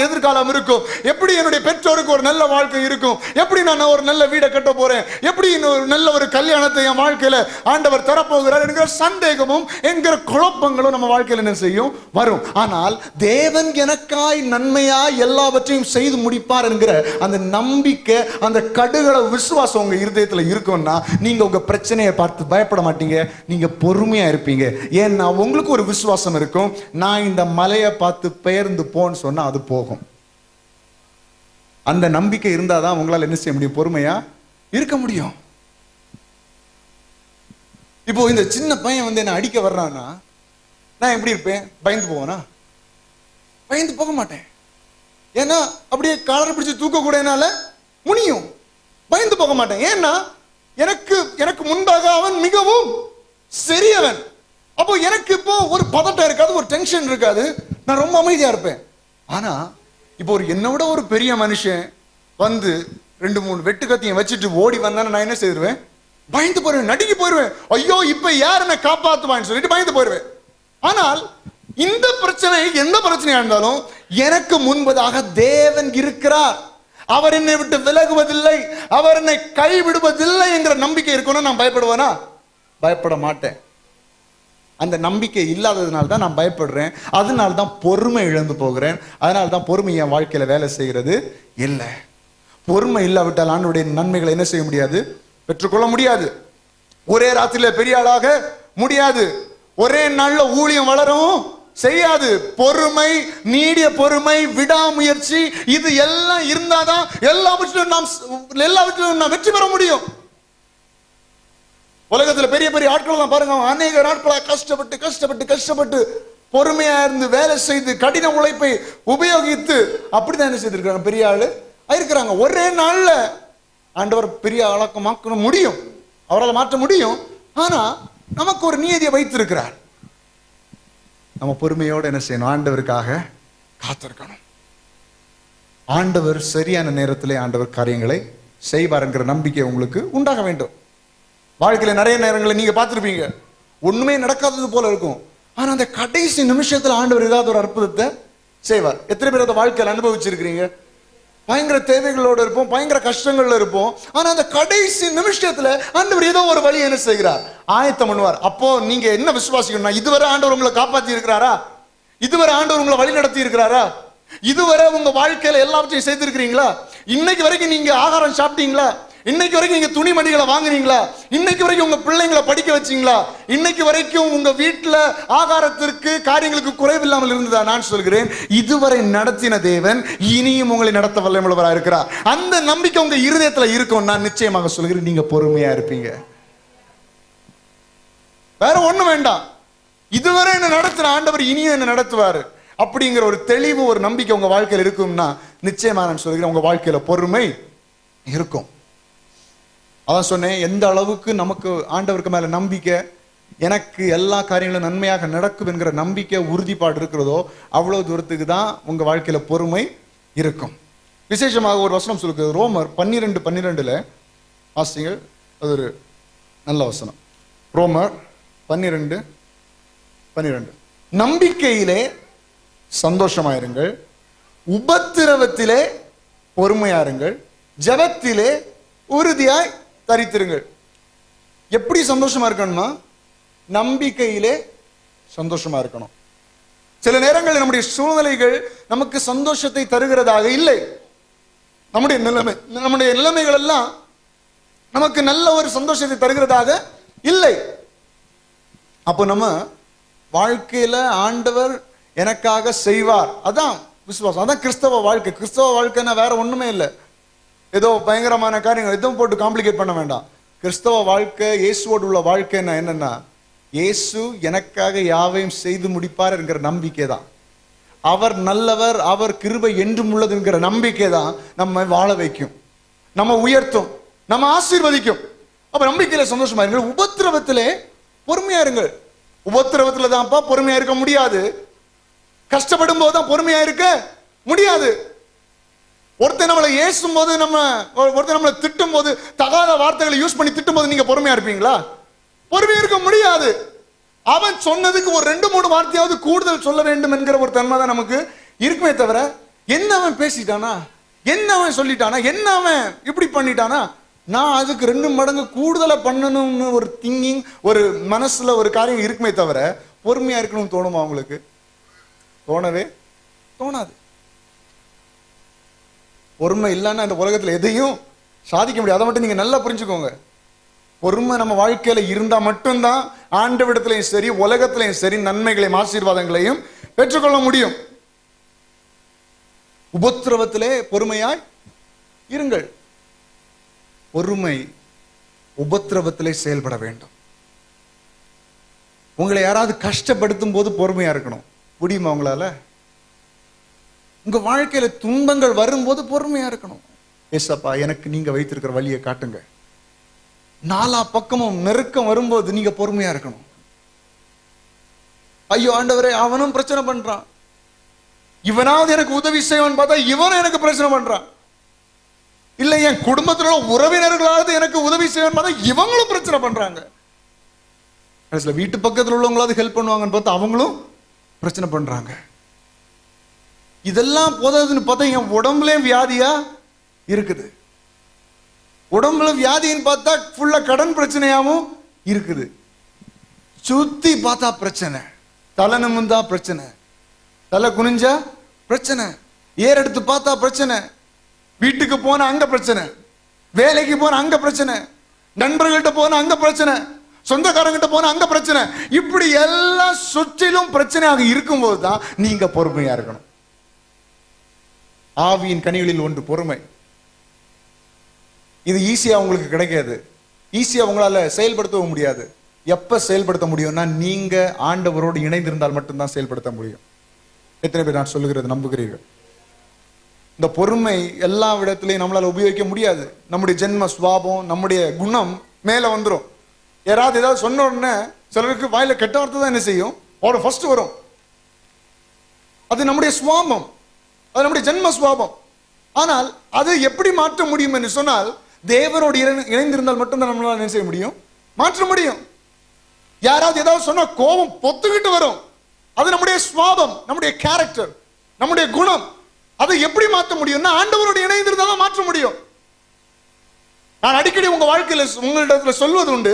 எதிர்காலம் இருக்கும், எப்படி என்னுடைய பெற்றோருக்கு ஒரு நல்ல வாழ்க்கை இருக்கும், எப்படி நான் ஒரு நல்ல வீடை கட்ட போறேன், எப்படி நல்ல ஒரு கல்யாணத்தை என் வாழ்க்கையில ஆண்டவர் தரப்போகிறார் என்கிற சந்தேகமும் என்கிற குழப்பங்களும் நம்ம வாழ்க்கையில என்ன செய்யும்? வரும். ஆனால் தேவன் எனக்காய் நன்மையாய் எல்லாவற்றையும் செய்து முடிப்பார் என்கிற அந்த நம்பிக்கை, அந்த கடுகள விசுவாசம் உங்க இருதயத்துல இருக்கும்னா நீங்க உங்க பிரச்சனையை பார்த்து பயப்பட மாட்டீங்க, நீங்க பொறுமையா இருப்பீங்க. ஏன்னா உங்களுக்கு ஒரு விசுவாசம் இருக்கும், நான் இந்த மலையை பார்த்து பெயர்ந்து போன்னு சொன்னா அது போகும். அந்த நம்பிக்கை இருந்தாதான் உங்களால என்ன செய்ய முடியும்? பொறுமையா இருக்க முடியும். இப்போ இந்த சின்ன பையன் வந்து என்ன அடிக்க வர்றான்னா நான் எப்படி இருப்பேன்? பயந்து போவேனா? பயந்து போக மாட்டேன். ஏன்னா அப்படியே காலரை பிடிச்சு தூக்க கூட என்னால முடியும், பயந்து போக மாட்டேன். ஏன்னா எனக்கு முன்பாக அவன் மிகவும் சிறியவன். அப்போ எனக்கு இப்போ ஒரு பதட்டம் இருக்காது, ஒரு டென்ஷன் இருக்காது, நான் ரொம்ப அமைதியா இருப்பேன். ஆனா இப்போ என்னோட ஒரு பெரிய மனுஷன் வந்து 2-3 வெட்டு கத்தியை வச்சுட்டு ஓடி வந்தானே நான் என்ன செய்திருவேன்? பயந்து போயிருவேன், நடுங்கி போயிருவேன். ஐயோ இப்ப யார் என்ன காப்பாத்துவான்னு சொல்லிட்டு பயந்து போயிருவேன். ஆனால் இந்த பிரச்சனை எந்த பிரச்சனையா இருந்தாலும் எனக்கு முன்பதாக தேவன் இருக்கிறார், அவர் என்னை விட்டு விலகுவதில்லை, அவர் என்னை கைவிடுவதில்லை என்கிற நம்பிக்கை இருக்கணும். நான் பயப்படுவேனா? பயப்பட மாட்டேன். அந்த நம்பிக்கை இல்லாததுனால தான் நான் பயப்படுறேன், அதனால தான் பொறுமை இழந்து போகிறேன், அதனால தான் பொறுமை என் வாழ்க்கையில வேலை செய்கிறது இல்லை. பொறுமை இல்லாவிட்டால் ஆண்டவருடைய நன்மைகளை என்ன செய்ய முடியாது? பெற்றுக்கொள்ள முடியாது. ஒரே ராத்திரியில பெரிய ஆளாக முடியாது, ஒரே நாள்ல ஊழியம் வளரவும் செய்யாது. பொறுமை, நீடிய பொறுமை, விடாமுயற்சி, இது எல்லாம் இருந்தாதான் எல்லாவற்றிலும் நாம் வெற்றி பெற முடியும். உலகத்துல பெரிய பெரிய ஆட்கள் தான் பாருங்க, அநேக நாட்களா கஷ்டப்பட்டு பொறுமையா இருந்து வேலை செய்து கடின உழைப்பை உபயோகித்து அப்படிதான் என்ன செய்திருக்கிறாங்க, பெரிய ஆளு இருக்கிறாங்க. ஒரே நாள்ல ஆண்டவர் பெரிய ஆளாக்க முடியும், அவரால் மாற்ற முடியும். ஆனா நமக்கு ஒரு நியதியை வைத்திருக்கிறார். நம்ம பொறுமையோடு என்ன செய்யணும், ஆண்டவருக்காக காத்திருக்கணும். ஆண்டவர் சரியான நேரத்திலே ஆண்டவர் காரியங்களை செய்வார் என்கிற நம்பிக்கை உங்களுக்கு உண்டாக வேண்டும். வாழ்க்கையில நிறைய நேரங்களை நீங்க பார்த்திருப்பீங்க, ஒண்ணுமே நடக்காதது போல இருக்கும். ஆனா அந்த கடைசி நிமிஷத்துல ஆண்டவர் ஏதாவது ஒரு அற்புதத்தை செய்வார். எத்தனை பேர் அந்த வாழ்க்கையில் அனுபவிச்சிருக்கிறீங்க? பயங்கர தேவைகளோடு இருப்போம், பயங்கர கஷ்டங்கள்ல இருப்போம். ஆனா அந்த கடைசி நிமிஷத்துல ஆண்டவர் ஏதோ ஒரு வழி என்ன செய்கிறார், ஆயத்தம் பண்ணுவார். அப்போ நீங்க என்ன விசுவாசிக்கணும்னா, இதுவரை ஆண்டவர் உங்களை காப்பாற்றி இருக்கிறாரா? இதுவரை ஆண்டவர் உங்களை வழி நடத்தி இருக்கிறாரா? இதுவரை உங்க வாழ்க்கையில எல்லாவற்றையும் செய்திருக்கிறீங்களா? இன்னைக்கு வரைக்கும் நீங்க ஆகாரம் சாப்பிட்டீங்களா? இன்னைக்கு வரைக்கும் நீங்க துணிமணிகளை வாங்குனீங்களா? இன்னைக்கு வரைக்கும் உங்க பிள்ளைங்களை படிக்க வச்சீங்களா? இன்னைக்கு வரைக்கும் உங்க வீட்டுல ஆகாரத்திற்கு காரியங்களுக்கு குறைவில்லாமல் இருந்ததா? நான் சொல்கிறேன், இதுவரை நடத்தின தேவன் இனியும் உங்களை நடத்த வல்லமையுள்ளவராக இருக்கிறார். அந்த நம்பிக்கை உங்க இருதயத்துல இருக்கும். நான் நிச்சயமாக சொல்கிறேன், நீங்க பொறுமையா இருப்பீங்க. வேற ஒண்ணு வேண்டாம். இதுவரை என்ன நடத்தின ஆண்டவர் இனியும் என்ன நடத்துவாரு அப்படிங்கிற ஒரு தெளிவு, ஒரு நம்பிக்கை உங்க வாழ்க்கையில் இருக்கும்னா நிச்சயமா நான் சொல்கிறேன், உங்க வாழ்க்கையில பொறுமை இருக்கும். அதான் சொன்னேன், எந்த அளவுக்கு நமக்கு ஆண்டவருக்கு மேல நம்பிக்கை, எனக்கு எல்லா காரியங்களும் நன்மையாக நடக்கும் என்கிற நம்பிக்கை, உறுதிப்பாடு இருக்கிறதோ அவ்வளவு தூரத்துக்கு தான் உங்க வாழ்க்கையில பொறுமை இருக்கும். விசேஷமாக ஒரு வசனம் சொல்லுது, ரோமர் 12:12 வாசிங்கள். அது ஒரு நல்ல வசனம். ரோமர் 12:12 நம்பிக்கையிலே சந்தோஷமாயிருங்கள், உபத்திரவத்திலே பொறுமையாருங்கள், ஜெபத்திலே உறுதியாய் தரித்திருங்கள். எப்படி சந்தோஷமா இருக்கணுமா? நம்பிக்கையிலே சந்தோஷமா இருக்கணும். சில நேரங்களில் நம்முடைய சூழ்நிலைகள் நமக்கு சந்தோஷத்தை தருகிறதாக இல்லை. நம்முடைய நிலைமைகள் எல்லாம் நமக்கு நல்ல ஒரு சந்தோஷத்தை தருகிறதாக இல்லை. அப்போ நம்ம வாழ்க்கையில ஆண்டவர் எனக்காக செய்வார், அதான் விசுவாசம், அதான் கிறிஸ்தவ வாழ்க்கை. கிறிஸ்தவ வாழ்க்கைன்னா வேற ஒண்ணுமே இல்லை. ஏதோ பயங்கரமான காரியங்கள் எதுவும் போட்டு காம்ப்ளிகேட் பண்ண வேண்டாம். கிறிஸ்தவ வாழ்க்கை, இயேசுவோடு உள்ள வாழ்க்கைன்னா என்னன்னா, இயேசு எனக்காக யாவையும் செய்து முடிப்பார் என்கிற நம்பிக்கை தான். அவர் நல்லவர், அவர் கிருபை என்றும் உள்ளது என்கிற நம்பிக்கை தான் நம்ம வாழ வைக்கும், நம்ம உயர்த்தும், நம்ம ஆசீர்வதிக்கும். அப்ப நம்பிக்கையில சந்தோஷமா இருங்கள், உபத்திரவத்திலே பொறுமையா இருங்கள். உபத்திரவத்துல தான்ப்பா பொறுமையா இருக்க முடியாது. கஷ்டப்படும் போது தான் பொறுமையா இருக்க முடியாது. ஒருத்தர் நம்மளை ஏசும் போது, ஒருத்தர் நம்மளை திட்டும் போது, தகாத வார்த்தைகளை யூஸ் பண்ணி திட்டும் போது நீங்க பொறுமையா இருப்பீங்களா? பொறுமையா இருக்க முடியாது. அவன் சொன்னதுக்கு ஒரு 2-3 வார்த்தையாவது கூடுதல் சொல்ல வேண்டும் என்கிற ஒரு தன்மை தான் நமக்கு இருக்குமே தவிர, என்ன அவன் பேசிட்டானா, என்ன அவன் சொல்லிட்டானா, என்ன அவன் இப்படி பண்ணிட்டானா, நான் அதுக்கு 2 மடங்கு கூடுதலா பண்ணணும்னு ஒரு திங்கிங், ஒரு மனசுல ஒரு காரியம் இருக்குமே தவிர பொறுமையா இருக்கணும்னு தோணுமா அவங்களுக்கு? தோணவே தோணாது. பொறுமை இல்லைன்னா இந்த உலகத்துல எதையும் சாதிக்க முடியாது. அதை மட்டும் நீங்க நல்லா புரிஞ்சுக்கோங்க. பொறுமை நம்ம வாழ்க்கையில இருந்தா மட்டும்தான் ஆண்டவிடத்திலையும் சரி, உலகத்திலையும் சரி, நன்மைகளையும் ஆசீர்வாதங்களையும் பெற்றுக்கொள்ள முடியும். உபத்திரவத்திலே பொறுமையாய் இருங்கள். பொறுமை உபத்திரவத்திலே செயல்பட வேண்டும். உங்களை யாராவது கஷ்டப்படுத்தும் போது பொறுமையா இருக்கணும். முடியுமா உங்களால? உங்க வாழ்க்கையில துன்பங்கள் வரும்போது பொறுமையா இருக்கணும். ஏசப்பா, எனக்கு நீங்க வைத்திருக்கிற வழியை காட்டுங்க. 4 பக்கமும் நெருக்கம் வரும்போது நீங்க பொறுமையா இருக்கணும். ஐயோ ஆண்டவரே, அவனும் பிரச்சனை பண்றான், இவனாவது எனக்கு உதவி செய்வான்னு பார்த்தா இவனும் எனக்கு பிரச்சனை பண்றான். இல்ல என் குடும்பத்துல உறவினர்களாவது எனக்கு உதவி செய்வான்னு பார்த்தா இவங்களும் பிரச்சனை பண்றாங்க. வீட்டு பக்கத்துல உள்ளவங்களாவது ஹெல்ப் பண்ணுவாங்கன்னு பார்த்தா அவங்களும் பிரச்சனை பண்றாங்க. இதெல்லாம் போதாதுன்னு பார்த்தா என் உடம்புலயும் வியாதியா இருக்குது. உடம்புல வியாதின்னு பார்த்தா ஃபுல்லா கடன் பிரச்சனையாவும் இருக்குது. சுத்தி பார்த்தா பிரச்சனை, தலை நிமிர்ந்தா பிரச்சனை, தலை குனிஞ்சா பிரச்சனை, ஏறெடுத்து பார்த்தா பிரச்சனை, வீட்டுக்கு போன அங்க பிரச்சனை, வேலைக்கு போன அங்க பிரச்சனை, நண்பர்கள்ட்ட போன அங்க பிரச்சனை, சொந்தக்காரங்கிட்ட போன அங்க பிரச்சனை. இப்படி எல்லாம் சுற்றிலும் பிரச்சனையாக இருக்கும்போது தான் நீங்க பொறுமையா இருக்கணும். ஆவியின் கனிகளில் ஒன்று பொறுமை. இது ஈஸியா உங்களுக்கு கிடைக்காது, ஈஸியா உங்களால செயல்படுத்தவும் முடியாது. எப்ப செயல்படுத்த முடியும்னா நீங்க ஆண்டவரோடு இணைந்திருந்தால் மட்டும்தான் செயல்படுத்த முடியும். எத்தனை பேர் நான் சொல்லுகிறது நம்புகிறீர்கள்? இந்த பொறுமை எல்லா இடத்துலையும் நம்மளால உபயோகிக்க முடியாது. நம்முடைய ஜென்ம சுவாபம், நம்முடைய குணம் மேல வந்துடும். யாராவது ஏதாவது சொன்ன உடனே சிலருக்கு வாயில கெட்ட வார்த்தை தான் என்ன செய்யும், அவரோட ஃபர்ஸ்ட் வரும். அது நம்முடைய சுவாபம், அது நம்முடைய ஜென்ம சுவாபம். ஆனால் அது எப்படி மாற்ற முடியும் என்று சொன்னால், தேவனோடு இணைந்திருந்தால் மட்டும்தான் நம்மளால என்ன செய்ய முடியும், மாற்ற முடியும். யாராவது ஏதாவது சொன்னா கோபம் பொத்துக்கிட்டு வரும். அது நம்முடைய சுவாபம், நம்முடைய கேரக்டர், நம்முடைய குணம். அதை எப்படி மாற்ற முடியும்னா ஆண்டவரோடு இணைந்திருந்தால் மாற்ற முடியும். நான் அடிக்கடி உங்க வாழ்க்கையில உங்களிடத்துல சொல்வது உண்டு,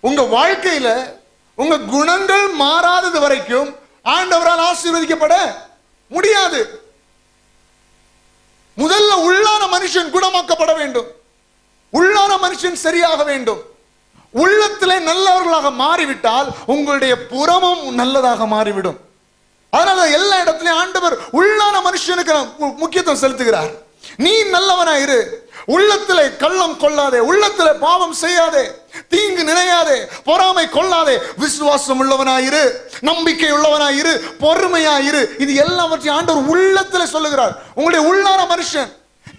உங்க வாழ்க்கையில உங்க குணங்கள் மாறாதது வரைக்கும் ஆண்டவரால் ஆசீர்வதிக்கப்பட முடியாது. முதல்ல உள்ளான மனுஷன் குணமாக்கப்பட வேண்டும். உள்ளான மனுஷன் சரியாக வேண்டும். உள்ளத்திலே நல்லவர்களாக மாறிவிட்டால் உங்களுடைய புறமும் நல்லதாக மாறிவிடும். அதனால எல்லா இடத்திலும் ஆண்டவர் உள்ளான மனுஷனுக்கு முக்கியத்துவம் செலுத்துகிறார். நீ நல்லவனாயிரு, உள்ளத்திலே கள்ளம் கொள்ளாதே, உள்ளத்திலே பாவம் செய்யாதே, தீங்கு நினையாதே, பொறாமை கொள்ளாதே, விசுவாசம் உள்ளவனாயிரு, நம்பிக்கை உள்ளவனாயிரு, பொறுமையாயிரு. இது எல்லாவற்றையும் ஆண்டவர் உள்ளத்திலே சொல்லுகிறார். உங்களுடைய உள்ளான மனுஷன்,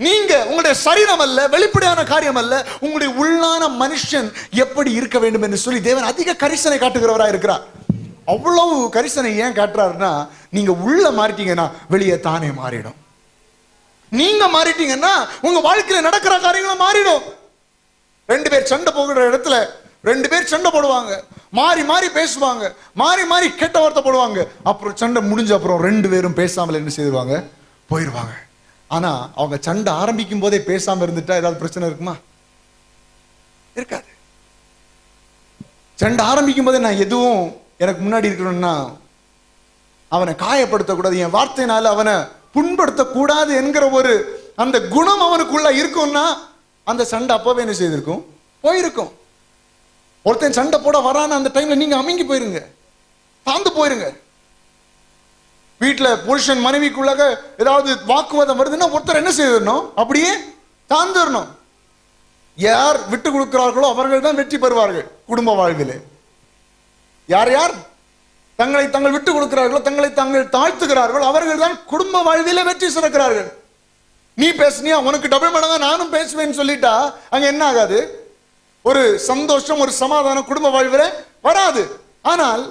நீங்க உங்களுடைய சரீரம் அல்ல, வெளிப்படையான காரியம் அல்ல, உங்களுடைய உள்ளான மனுஷன் எப்படி இருக்க வேண்டும் என்று சொல்லி தேவன் அதிக கரிசனை காட்டுகிறவராக இருக்கிறார். அவ்வளவு கரிசனை ஏன் காட்டுறாருன்னா, நீங்க உள்ள மாறிட்டீங்கன்னா வெளியே தானே மாறிடும். நீங்க மாறிட்டீங்கன்னா உங்க வாழ்க்கையில நடக்கிற காரியங்களும் மாறிடும். ரெண்டு பேர் சண்டை போகிற இடத்துல ரெண்டு பேர் சண்டை போடுவாங்க, மாறி மாறி பேசுவாங்க, மாறி மாறி கெட்ட வார்த்தை போடுவாங்க. அப்புறம் சண்டை முடிஞ்ச அப்புறம் ரெண்டு பேரும் பேசாமல் என்ன செய்வாங்க, போயிடுவாங்க. ஆனா அவங்க சண்டை ஆரம்பிக்கும் போதே பேசாம இருந்துட்டா ஏதாவது பிரச்சனை இருக்குமா? இருக்காது. சண்டை ஆரம்பிக்கும் போதே நான் எதுவும் எனக்கு முன்னாடி இருக்கணும்னா அவனை காயப்படுத்தக்கூடாது, என் வார்த்தையினால அவனை புண்படுத்தக்கூடாது என்கிற ஒரு அந்த குணம் அவனுக்குள்ள இருக்கும்னா அந்த சண்டை அப்பவே என்ன செய்திருக்கும், போயிருக்கும். ஒருத்தன் சண்டை போட வரான அந்த டைம்ல நீங்க அமுங்கி போயிருங்க, தாழ்ந்து போயிருங்க. வீட்டுல புருஷன் மனைவிக்குள்ளாக ஏதாவது வாக்குவாதம் வருதுன்னா ஒருத்தர் என்ன செய்யணும், அப்படியே தாழ்ந்துடணும். யார் விட்டு கொடுக்கிறார்களோ அவர்கள் தான் வெற்றி பெறுவார்கள் குடும்ப வாழ்விலே. யார் யார் தங்களை தங்கள் விட்டு கொடுக்கிறார்களோ, தங்களை தாங்கள் தாழ்த்துகிறார்களோ அவர்கள் தான் குடும்ப வாழ்விலே வெற்றி சிறக்கிறார்கள். நீ பேசுனியா, உனக்கு டபுள் மடங்கா நானும் பேசுவேன்னு சொல்லிட்டா அங்க என்ன ஆகாது, ஒரு சந்தோஷம், ஒரு சமாதானம் குடும்ப வாழ்விலே வராது. ஆனால்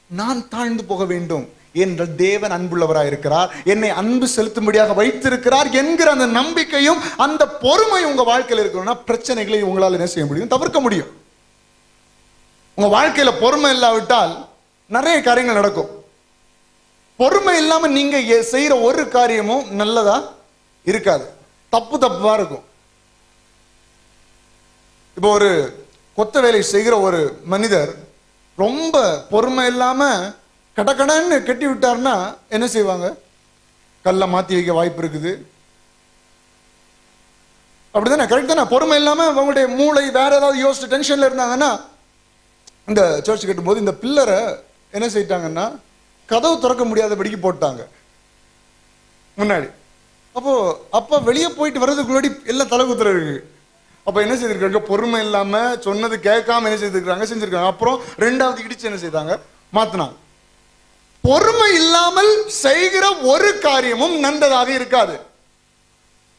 நான் தாழ்ந்து போக வேண்டும் என்ற தேவன் அன்புள்ளவராக இருக்கிறார், என்னை அன்பு செலுத்தும்படியாக வைத்திருக்கிறார் என்கிற அந்த நம்பிக்கையும் அந்த பொறுமை உங்க வாழ்க்கையில் இருக்கணும்னா பிரச்சனைகளை உங்களால் என்ன செய்ய முடியும், தவிர்க்க முடியும். உங்க வாழ்க்கையில பொறுமை இல்லாவிட்டால் நிறைய காரியங்கள் நடக்கும். பொறுமை இல்லாம நீங்க செய்யற ஒரு காரியமும் நல்லதா இருக்காது, தப்பு தப்பா இருக்கும். இப்போ ஒரு கொத்த வேலை செய்கிற ஒரு மனிதர் ரொம்ப பொறுமை இல்லாம கடக்கடன்னு கட்டி விட்டார்னா என்ன செய்வாங்க, கல்லை மாத்தி வைக்க வாய்ப்பு இருக்குது. அப்படிதானே, கரெக்ட் தானே? பொறுமை இல்லாம அவங்களுடைய மூளை வேற ஏதாவது யோசிச்சு டென்ஷன்ல இருந்தாங்கன்னா, இந்த சர்ச் கட்டும்போது இந்த பில்லரை என்ன செய்யிட்டாங்கன்னா கதவு திறக்க முடியாதபடிக்கு போட்டாங்க முன்னாடி. அப்ப வெளியே போயிட்டு வர்றதுக்கு முன்னாடி எல்லாம் தலைகுத்துற இருக்கு. அப்ப என்ன செய்திருக்காங்க, பொறுமை இல்லாம சொன்னது கேட்காம என்ன செய்திருக்காங்க, செஞ்சிருக்காங்க. அப்புறம் ரெண்டாவது இடிச்சு என்ன செய்தாங்க, மாத்தினாங்க. பொறுமை இல்லாமல் செய்கிற ஒரு காரியமும் நன்றதாக இருக்காது,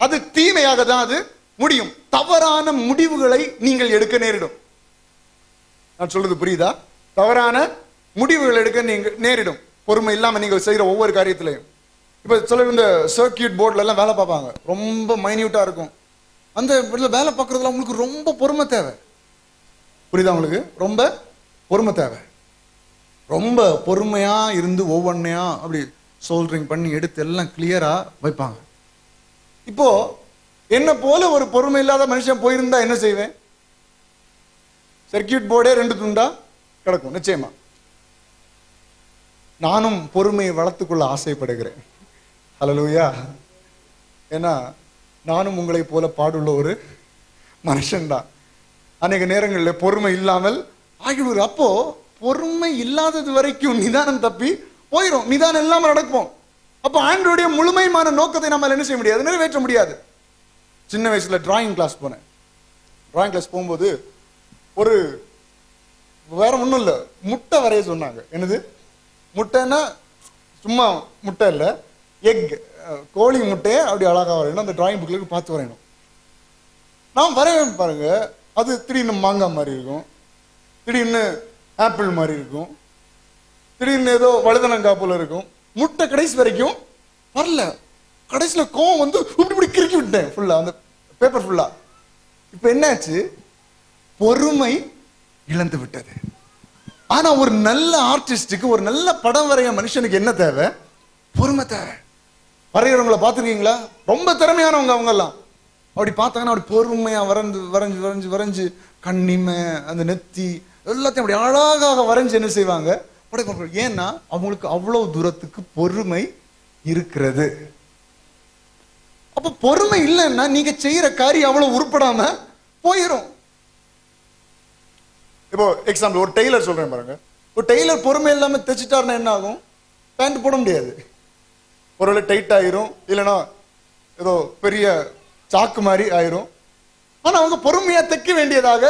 அது தீமையாக தான் அது முடியும். தவறான முடிவுகளை நீங்கள் எடுக்க நேரிடும். நான் சொல்றது புரியுதா? தவறான முடிவுகள் எடுக்க நீங்க நேரிடும் பொறுமை இல்லாம நீங்கள் செய்யற ஒவ்வொரு காரியத்திலையும். இப்ப சிலர் இந்த சர்க்கியூட் போர்ட்ல எல்லாம் வேலை பார்ப்பாங்க, ரொம்ப மைன்யூட்டா இருக்கும். அந்த வேலை பார்க்கறதுல உங்களுக்கு ரொம்ப பொறுமை தேவை. புரியுதா உங்களுக்கு? ரொம்ப பொறுமை தேவை. ரொம்ப பொறுமையா இருந்து ஒவ்வொன்றையா அப்படி சோல்டரிங் பண்ணி எடுத்து எல்லாம் கிளியரா வைப்பாங்க. இப்போ என்ன போல ஒரு பொறுமை இல்லாத மனுஷன் போயிருந்தா என்ன செய்வேன், சர்க்கியூட் போர்டே ரெண்டு துண்டா கிடக்கும் நிச்சயமா. நானும் பொறுமையை வளர்த்துக்கொள்ள ஆசைப்படுகிறேன். ஹல்லேலூயா. ஏன்னா நானும் உங்களை போல பாடுள்ள ஒரு மனுஷன்தான். அநேக நேரங்களில் பொறுமை இல்லாமல் ஆகிவிடு. அப்போ பொறுமை இல்லாதது வரைக்கும் நிதானம் தப்பி போயிடும், நிதானம் இல்லாமல் நடக்கும். அப்போ ஆண்டவருடைய முழுமையான நோக்கத்தை நம்ம என்ன செய்ய முடியாது, நிறைவேற்ற முடியாது. சின்ன வயசுல டிராயிங் கிளாஸ் போனேன். டிராயிங் கிளாஸ் போகும்போது ஒரு வேற ஒன்றும் இல்லை, முட்டை வரைய சொன்னாங்க. என்னது முட்டைன்னா சும்மா முட்டை இல்லை, எக், கோழி முட்டையை அப்படி அழகாக வரையணும். அந்த டிராயிங் புக்கில் பார்த்து வரையணும். நான் வரையணும் பாருங்க, அது திடீர்னு மாங்காய் மாதிரி இருக்கும், திடீர்னு ஆப்பிள் மாதிரி இருக்கும், திடீர்னு ஏதோ வழுதனங்காய் போல இருக்கும். முட்டை கடைசி வரைக்கும் வரல. கடைசியில் கோவம் வந்து இப்படி கிறுக்கி விட்டேன் ஃபுல்லா, அந்த பேப்பர் ஃபுல்லா. இப்ப என்னாச்சு? பொறுமை இழந்து விட்டது. ஆனா ஒரு நல்ல ஆர்டிஸ்டுக்கு, ஒரு நல்ல படம் வரைய மனுஷனுக்கு என்ன தேவை? பொறுமை தேவை. வரைகிறவங்களை பார்த்துருக்கீங்களா? ரொம்ப திறமையானவங்க அவங்க எல்லாம். அப்படி பார்த்தாங்கன்னா அப்படி பொறுமையா வரைஞ்சு வரைஞ்சு வரைஞ்சு வரைஞ்சு கண்ணிமை, அந்த நெத்தி எல்லாத்தையும் அப்படி அழகாக வரைஞ்சு என்ன செய்வாங்க? ஏன்னா அவங்களுக்கு அவ்வளவு தூரத்துக்கு பொறுமை இருக்கிறது. அப்ப பொறுமை இல்லைன்னா நீங்க செய்யற காரியம் அவ்வளவு உருப்படாம போயிடும். இப்போ எக்ஸாம்பிள் ஒரு டெய்லர் சொல்றேன் பாருங்க. ஒரு டெய்லர் பொறுமை இல்லாம தைச்சிட்டாருன்னா என்ன ஆகும்? பேண்ட் போட முடியாது, ஒருவேளை டைட் ஆயிரும், இல்லைன்னா ஏதோ பெரிய சாக்கு மாதிரி ஆயிரும். ஆனா அவங்க பொறுமையா தைக்க வேண்டியதாக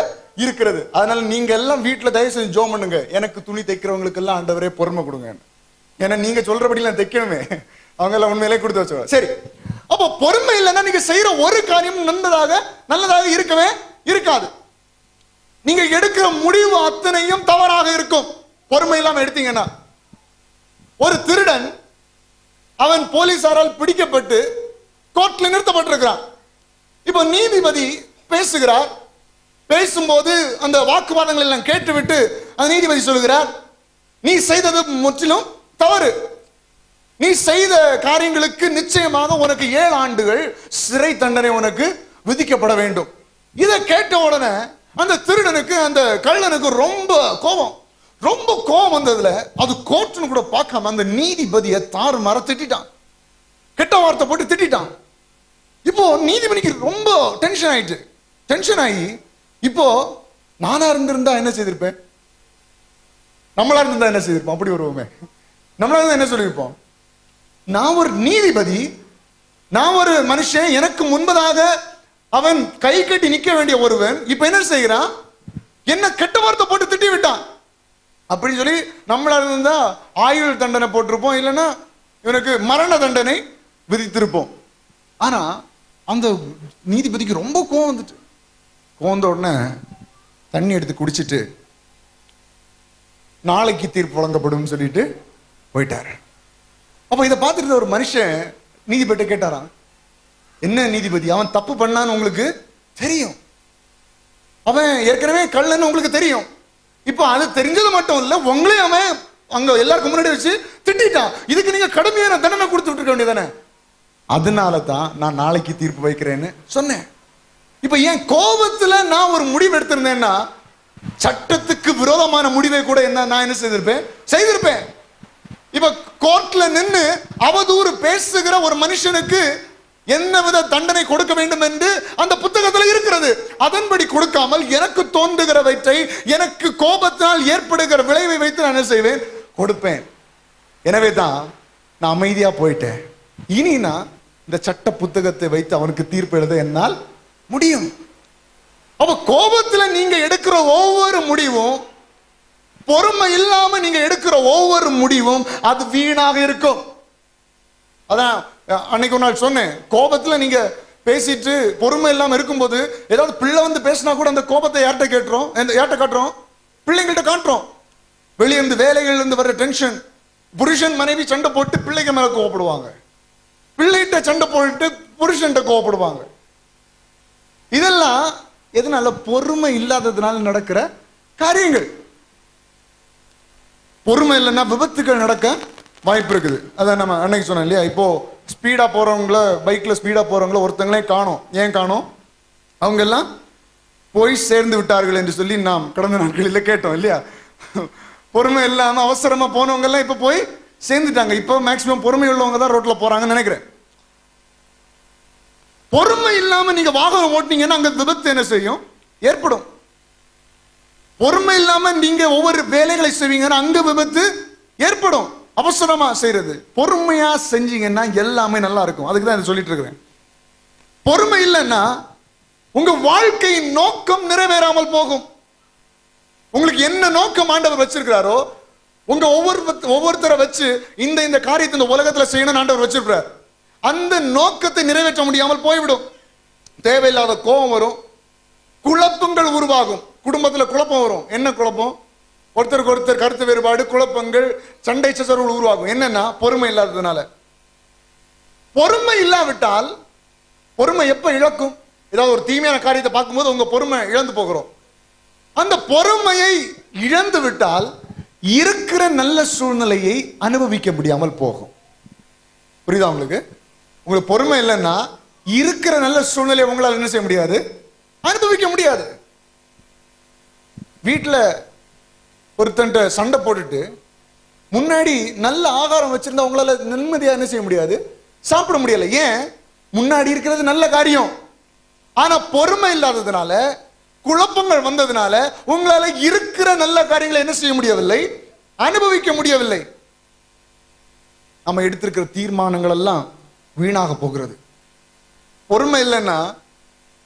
இருக்கிறது. அதனால நீங்க எல்லாம் வீட்டுல தயவு செஞ்சு ஜோம் பண்ணுங்க, எனக்கு துணி தைக்கிறவங்களுக்கு எல்லாம் ஆண்டவரே பொறுமை கொடுங்க. ஏன்னா நீங்க சொல்றபடி எல்லாம் தைக்கணுமே, அவங்க எல்லாம் உண்மையிலே கொடுத்து வச்சுருவாங்க. சரி, அப்போ பொறுமை இல்லைன்னா நீங்க செய்யற ஒரு காரியம் நல்லதாக இருக்கவே இருக்காது. நீங்க எடுக்கிற முடிவு அத்தனையும் தவறாக இருக்கும் பொறுமை இல்லாம எடுத்தீங்கன்னா. ஒரு திருடன் அவன் போலீசாரால் பிடிக்கப்பட்டு கோர்ட்ல நிறுத்தப்பட்டிருக்கிறான். இப்ப நீதிபதி பேசுகிறார். பேசும்போது அந்த வாக்குவாதங்கள் எல்லாம் கேட்டுவிட்டு அந்த நீதிபதி சொல்லுகிறார், நீ செய்தது முற்றிலும் தவறு, நீ செய்த காரியங்களுக்கு நிச்சயமாக உனக்கு 7 ஆண்டுகள் சிறை தண்டனை உனக்கு விதிக்கப்பட வேண்டும். இதை கேட்ட உடனே அந்த திருடனுக்கு, அந்த கள்ளனுக்கு ரொம்ப கோபம் வந்ததுல அது கோர்ட்னு கூட பார்க்காம அந்த நீதிபதியை தாறுமாற திட்டான், கெட்ட வார்த்தை போட்டு திட்டான். இப்போ நீதிபதிக்கு ரொம்ப டென்ஷன் ஆகி இப்போ நானா இருந்திருந்தா என்ன செய்திருப்பேன்? நம்மளா இருந்திருந்தா என்ன செய்திருப்போம்? அப்படி வருவோமே, நம்மளா இருந்தா என்ன சொல்லியிருப்போம்? நான் ஒரு நீதிபதி, நான் ஒரு மனுஷன், எனக்கு முன்பதாக அவன் கை கட்டி நிக்க வேண்டிய ஒருவன் இப்ப என்ன செய்கிறான்? என்ன கெட்ட வார்த்தை போட்டு திட்டி விட்டான் அப்படின்னு சொல்லி நம்மளா இருந்தா ஆயுள் தண்டனை போட்டிருப்போம், இல்லைன்னா இவனுக்கு மரண தண்டனை விதித்திருப்போம். ஆனா அந்த நீதிபதிக்கு ரொம்ப கோவம் வந்துட்டு, கோவந்த உடனே தண்ணி எடுத்து குடிச்சிட்டு நாளைக்கு தீர்ப்பு வழங்கப்படும் சொல்லிட்டு போயிட்டாரு. அப்ப இதை பார்த்துட்டு ஒரு மனுஷன் நீதிபதி கேட்டாராம், என்ன நீதிபதி, அவன் தப்பு பண்ணான்னு உங்களுக்கு தெரியும், அவன் ஏற்கனவே கள்ளன்னு உங்களுக்கு தெரியும், இப்போ அது தெரிஞ்சது மட்டும் இல்ல உங்களையும் அவன் அங்க எல்லாருக்கும் முன்னாடி வச்சு திட்டான், இதுக்கு நீங்க கடுமையான தண்டனை கொடுத்து விட்டுருக்க வேண்டியதானே? அதனால தான் நான் நாளைக்கு தீர்ப்பு வைக்கிறேன்னு சொன்னேன். இப்ப என் கோபத்துல நான் ஒரு முடிவு எடுத்திருந்தேன்னா சட்டத்துக்கு விரோதமான முடிவை கூட நான் என்ன செய்திருப்பேன். இப்ப கோர்ட்ல நின்று அவதூறு பேசுகிற ஒரு மனுஷனுக்கு என்னவித தண்டனை கொடுக்க வேண்டும் என்று அந்த புத்தகத்தில் இருக்கிறது. அதன்படி கொடுக்காமல் எனக்கு தோன்றுகிறவற்றை, எனக்கு கோபத்தினால் ஏற்படுகிற விளைவை வைத்து நான் என்ன செய்வேன்? கொடுப்பேன். எனவே தான் நான் அமைதியா போயிட்டேன். இனி நான் இந்த சட்ட புத்தகத்தை வைத்து அவனுக்கு தீர்ப்பு எழுத என்னால் முடியும். அப்ப கோபத்துல நீங்க எடுக்கிற ஒவ்வொரு முடிவும், பொறுமை இல்லாம நீங்க எடுக்கிற ஒவ்வொரு முடிவும் அது வீணாக இருக்கும். அதான் அன்னைக்கு ஒரு நாள் சொன்னேன், கோபத்துல நீங்க பேசிட்டு பொறுமை இல்லாம இருக்கும்போது ஏதாவது பிள்ளை வந்து பேசினா கூட அந்த கோபத்தை யார்கிட்ட காட்டுறோம்? பிள்ளைங்கள்ட்ட காட்டுறோம். வெளியே இருந்து வேலைகள்ல இருந்து வர்ற டென்ஷன், புருஷன் மனைவி சண்டை போட்டு பிள்ளைங்க மேல கோவப்படுவாங்க, பிள்ளைகிட்ட சண்டை போட்டு புருஷன்ட்ட கோவப்படுவாங்க. இதெல்லாம் எதனால? பொறுமை இல்லாததுனால நடக்கிற காரியங்கள். பொறுமை இல்லைன்னா விபத்துகள் நடக்க வாய்ப்பு இருக்குது. அதான் நம்ம அன்னைக்கு சொன்னோம் இல்லையா, இப்போ ஸ்பீடா போறவங்கள, பைக்ல ஸ்பீடா போறவங்கள ஒருத்தங்களே காணோம். ஏன் காணோம்? அவங்க எல்லாம் போய் சேர்ந்து விட்டார்கள் என்று சொல்லி நாம் கடந்த நாட்களில் கேட்டோம் இல்லையா. பொறுமை இல்லாம அவசரமா போனவங்க எல்லாம் இப்ப போய் சேர்ந்துட்டாங்க. இப்போ மேக்சிமம் பொறுமை உள்ளவங்க தான் ரோட்ல போறாங்கன்னு நினைக்கிறேன். பொறுமை இல்லாம நீங்க வாகனம் ஓட்டினீங்கன்னா அங்க விபத்து என்ன செய்யும்? ஏற்படும். பொறுமை இல்லாம நீங்க ஒவ்வொரு வேலைகளை செய்வீங்கன்னா அங்க விபத்து ஏற்படும். அவசரமா செய்யறது, பொறுமையா செஞ்சீங்கன்னா எல்லாமே நல்லா இருக்கும். அதுக்கு தான் சொல்லிட்டு இருக்கிறேன். பொறுமை இல்லைன்னா உங்க வாழ்க்கையின் நோக்கம் நிறைவேறாமல் போகும். உங்களுக்கு என்ன நோக்கம் ஆண்டவர் வச்சிருக்கிறாரோ, உங்க ஒவ்வொருத்தரை வச்சு இந்த காரியத்தை இந்த உலகத்துல செய்யணும்னு ஆண்டவர் வச்சிருக்கிறார். அந்த நோக்கத்தை நிறைவேற்ற முடியாமல் போய்விடும். தேவையில்லாத கோபம் வரும், குழப்பங்கள் உருவாகும், குடும்பத்துல குழப்பம் வரும். என்ன குழப்பம்? ஒருத்தருக்கு ஒருத்தர் கருத்து வேறுபாடு, குழப்பங்கள், சண்டை சச்சரவுகள் உருவாகும். என்னன்னா பொறுமை இல்லாததுனால. பொறுமை இல்லாவிட்டால், பொறுமை எப்ப இழக்கும்? ஏதாவது ஒரு தீமையான காரியத்தை பார்க்கும்போது உங்க பொறுமை இழந்து போகிறோம். அந்த பொறுமையை இழந்து விட்டால் இருக்கிற நல்ல சூழ்நிலையை அனுபவிக்க முடியாமல் போகும். புரியுதா உங்களுக்கு? உங்களுக்கு பொறுமை இல்லைன்னா இருக்கிற நல்ல சூழ்நிலையை உங்களால் என்ன செய்ய முடியாது? அனுபவிக்க முடியாது. வீட்டில் ஒருத்தன்ட்ட சண்டை போட்டுட்டு முன்னாடி நல்ல ஆகாரம் வச்சிருந்தா உங்களால நிம்மதியா என்ன செய்ய முடியாது? சாப்பிட முடியல. ஏன்? முன்னாடி இருக்கிறது நல்ல காரியம், ஆனா பொறுமை இல்லாததுனால, குழப்பங்கள் வந்ததுனால உங்களால இருக்கிற நல்ல காரியங்களை என்ன செய்ய முடியவில்லை? அனுபவிக்க முடியவில்லை. நம்ம எடுத்திருக்கிற தீர்மானங்கள் எல்லாம் வீணாக போகிறது. பொறுமை இல்லைன்னா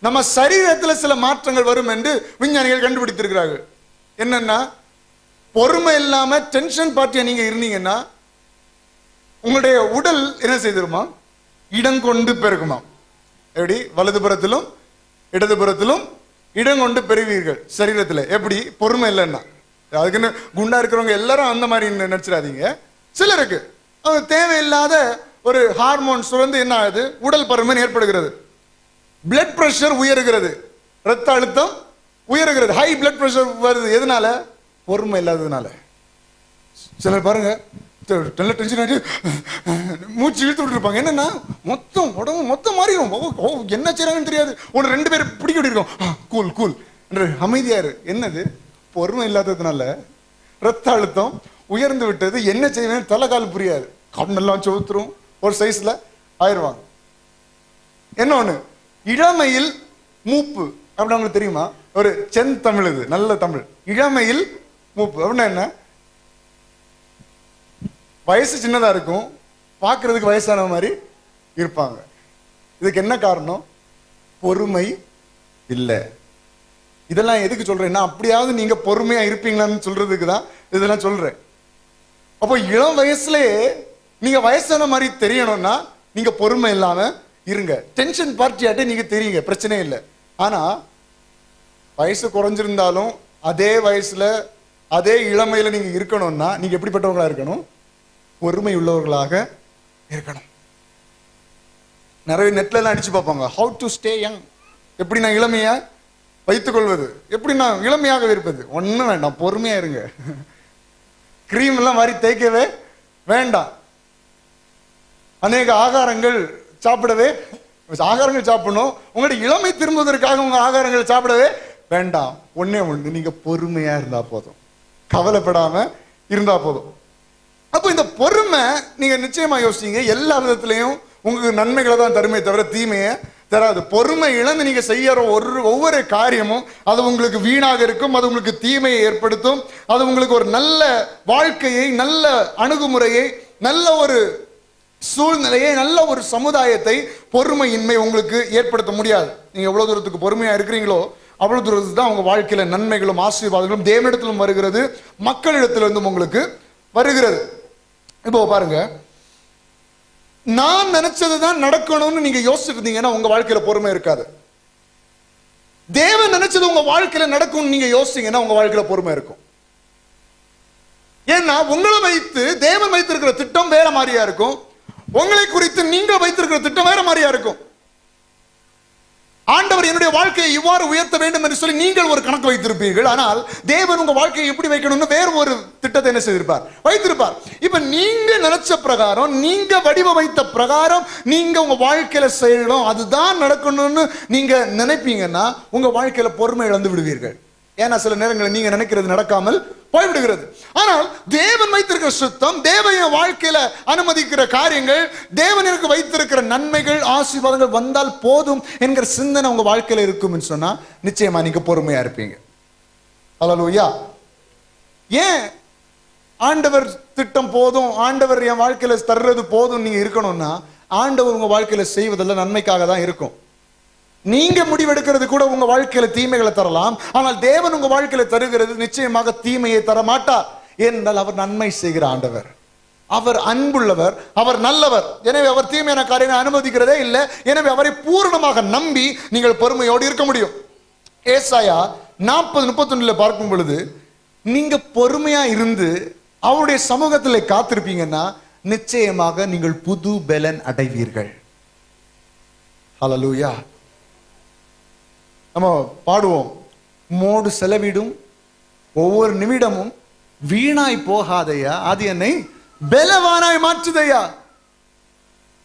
நம்ம சரீரத்தில் சில மாற்றங்கள் வரும் என்று விஞ்ஞானிகள் கண்டுபிடித்திருக்கிறார்கள். என்னன்னா, பொறுமை இல்லாம டென்ஷன் பார்ட்டியா நீங்க இருந்தீங்கன்னா உங்களுடைய உடல் என்ன செய்திருமா? இடம் கொண்டு பெருகுமா. எப்படி? வலதுபுறத்திலும் இடதுபுறத்திலும் இடம் கொண்டு பெறுவீர்கள் சரீரத்தில். எப்படி? பொறுமை இல்லைன்னா. அதுக்குன்னு குண்டா இருக்கிறவங்க எல்லாரும் அந்த மாதிரி நினைச்சிடாதீங்க. சிலருக்கு அவங்க தேவையில்லாத ஒரு ஹார்மோன் சுரந்து என்ன ஆகுது? உடல் பருமன் ஏற்படுகிறது, பிளட் பிரஷர் உயருகிறது, ரத்த அழுத்தம் உயருகிறது, ஹை பிளட் பிரஷர் வருது. எதனால? பொறுமை இல்லாததுனால. சிலர் பாருங்க, டென்ஷன் ஆகிட்டு மூச்சு இழுத்து விட்டு இருப்பாங்க. என்னன்னா மொத்தம் உடம்பு மொத்தம் மாறிடும். என்ன செய்யறாங்கன்னு தெரியாது. ஒன்று ரெண்டு பேர் பிடிக்க இருக்கும், கூல் கூல் என்று அமைதியாரு. என்னது? பொறுமை இல்லாததுனால ரத்த அழுத்தம் உயர்ந்து விட்டது. என்ன செய்வேன்? தலைகால் புரியாது, கண்ணெல்லாம் சோத்துரும், ஒரு சைஸ்ல ஆயிடுவாங்க. என்ன ஒண்ணு, இளமையில் மூப்பு அப்படின்னு உங்களுக்கு தெரியுமா? ஒரு செந்தமிழ், இது நல்ல தமிழ். இளமையில் மூப்பு அப்படின்னா என்ன? வயசு சின்னதா இருக்கும், பார்க்கறதுக்கு வயசான மாதிரி இருப்பாங்க. இதுக்கு என்ன காரணம்? பொறுமை இல்லை. இதெல்லாம் எதுக்கு சொல்றேன்னா, அப்படியாவது நீங்க பொறுமையா இருப்பீங்களான்னு சொல்றதுக்கு தான் இதெல்லாம் சொல்றேன். அப்போ இளம் வயசுலயே நீங்க வயசான மாதிரி தெரியணும்னா நீங்க பொறுமை இல்லாம இருங்க. டென்ஷன் பார்ட்டியாட்டே நீங்க தெரியுங்க, பிரச்சனை இல்லை. ஆனா வயசு குறைஞ்சிருந்தாலும் அதே வயசுல அதே இளமையில நீங்க இருக்கணும்னா நீங்க எப்படிப்பட்டவங்களா இருக்கணும்? பொறுமை உள்ளவர்களாக இருக்கணும். நிறைய நெட்ல எல்லாம் அடிச்சு பார்ப்பாங்க, ஹவு டு ஸ்டே யங், எப்படி நான் இளமையா வைத்துக் கொள்வது, எப்படி நான் இளமையாக இருப்பது. ஒன்றும் வேண்டாம், பொறுமையா இருங்க. கிரீம் எல்லாம் மாதிரி தேய்க்கவே வேண்டாம். அநேக ஆகாரங்கள் சாப்பிடவே, ஆகாரங்கள் சாப்பிடணும். உங்களுடைய இளமை திரும்புவதற்காக உங்க ஆகாரங்கள் சாப்பிடவே வேண்டாம். ஒன்னே ஒன்று, நீங்க பொறுமையா இருந்தா போதும், கவலைப்படாம இருந்தா போதும். அப்போ இந்த பொறுமை நீங்க நிச்சயமா யோசிங்க, எல்லா விதத்திலையும் உங்களுக்கு நன்மைகளை தான் தருமே தவிர தீமையை தராது. பொறுமை இழந்து நீங்க செய்யற ஒவ்வொரு காரியமும் அது உங்களுக்கு வீணாக இருக்கும், அது உங்களுக்கு தீமையை ஏற்படுத்தும், அது உங்களுக்கு ஒரு நல்ல வாழ்க்கையை, நல்ல அணுகுமுறையை, நல்ல ஒரு சூழ்நிலையை, நல்ல ஒரு சமுதாயத்தை பொறுமையின்மை உங்களுக்கு ஏற்படுத்த முடியாது. நீங்க எவ்வளவு தூரத்துக்கு பொறுமையா இருக்கிறீங்களோ அவ்வளவு தூரத்துக்கு தான் உங்க வாழ்க்கையில நன்மைகளும் ஆசீர்வாதங்களும் தேவனிடத்திலும் வருகிறது, மக்களிடத்திலிருந்தும் உங்களுக்கு வருகிறது. இப்போ பாருங்க, நான் நினைச்சதுதான் நடக்கணும்னு நீங்க யோசிச்சுட்டு இருந்தீங்கன்னா உங்க வாழ்க்கையில பொறுமை இருக்காது. தேவன் நினைச்சது உங்க வாழ்க்கையில நடக்கும்னு நீங்க யோசிச்சீங்கன்னா உங்க வாழ்க்கையில பொறுமை இருக்கும். ஏன்னா உங்களை வைத்து தேவன் வைத்திருக்கிற திட்டம் வேற மாதிரியா இருக்கும், உங்களை குறித்து நீங்க வைத்திருக்கிற திட்டம் வேற மாதிரியா இருக்கும். ஆண்டவர் என்னுடைய வாழ்க்கையை இவ்வாறு உயர்த்த வேண்டும் என்று சொல்லி நீங்கள் ஒரு கணக்கு வைத்திருப்பீர்கள். ஆனால் தேவன் உங்க வாழ்க்கையை எப்படி வைக்கணும்னு வேறு ஒரு திட்டத்தை என்ன செய்திருப்பார், வைத்திருப்பார். இப்ப நீங்க நினைச்ச பிரகாரம், நீங்க வடிவமைத்த பிரகாரம் நீங்க உங்க வாழ்க்கையில செய்யணும், அதுதான் நடக்கணும்னு நீங்க நினைப்பீங்கன்னா உங்க வாழ்க்கையில பொறுமை இழந்து விடுவீர்கள். ஏன்னா சில நேரங்களில் நீங்க நினைக்கிறது நடக்காமல் போய்விடுகிறது. ஆனால் தேவன் வைத்திருக்கிற சுத்தம், தேவன் வாழ்க்கையில அனுமதிக்கிற காரியங்கள், தேவன் எனக்கு வைத்திருக்கிற நன்மைகள், ஆசீர்வாதங்கள் வந்தால் போதும் என்கிற சிந்தனை உங்க வாழ்க்கையில இருக்கும் சொன்னா நிச்சயமா நீங்க பொறுமையா இருப்பீங்க. அல்லேலூயா. ஏன் ஆண்டவர் திட்டம் போதும், ஆண்டவர் என் வாழ்க்கையில தர்றது போதும் நீங்க இருக்கணும்னா, ஆண்டவர் உங்க வாழ்க்கையில செய்வதெல்லாம் நன்மைக்காக தான் இருக்கும். நீங்க முடிவெடுக்கிறது கூட உங்க வாழ்க்கையில தீமைகளை தரலாம். ஆனால் தேவன் உங்க வாழ்க்கையில தருகிறது நிச்சயமாக தீமையை தர மாட்டார். ஏனென்றால் அவர் நன்மை செய்கிற ஆண்டவர், அவர் அன்புள்ளவர், அவர் நல்லவர். எனவே அவர் தீமையான காரியங்களை அனுமதிக்கிறதே இல்லை. எனவே அவரை பூரணமாக நம்பி நீங்கள் பொறுமையோடு இருக்க முடியும். ஏசாயா 40:31 பார்க்கும் பொழுது, நீங்க பொறுமையா இருந்து அவருடைய சமூகத்தில் காத்திருப்பீங்கன்னா நிச்சயமாக நீங்கள் புது பலன் அடைவீர்கள். ஹல்லேலூயா. நம்ம பாடுவோம், மோடு செலவிடும் ஒவ்வொரு நிமிடமும் வீணாய் போகாதையா, அது என்னை பலவானாய் மாற்றுதையா.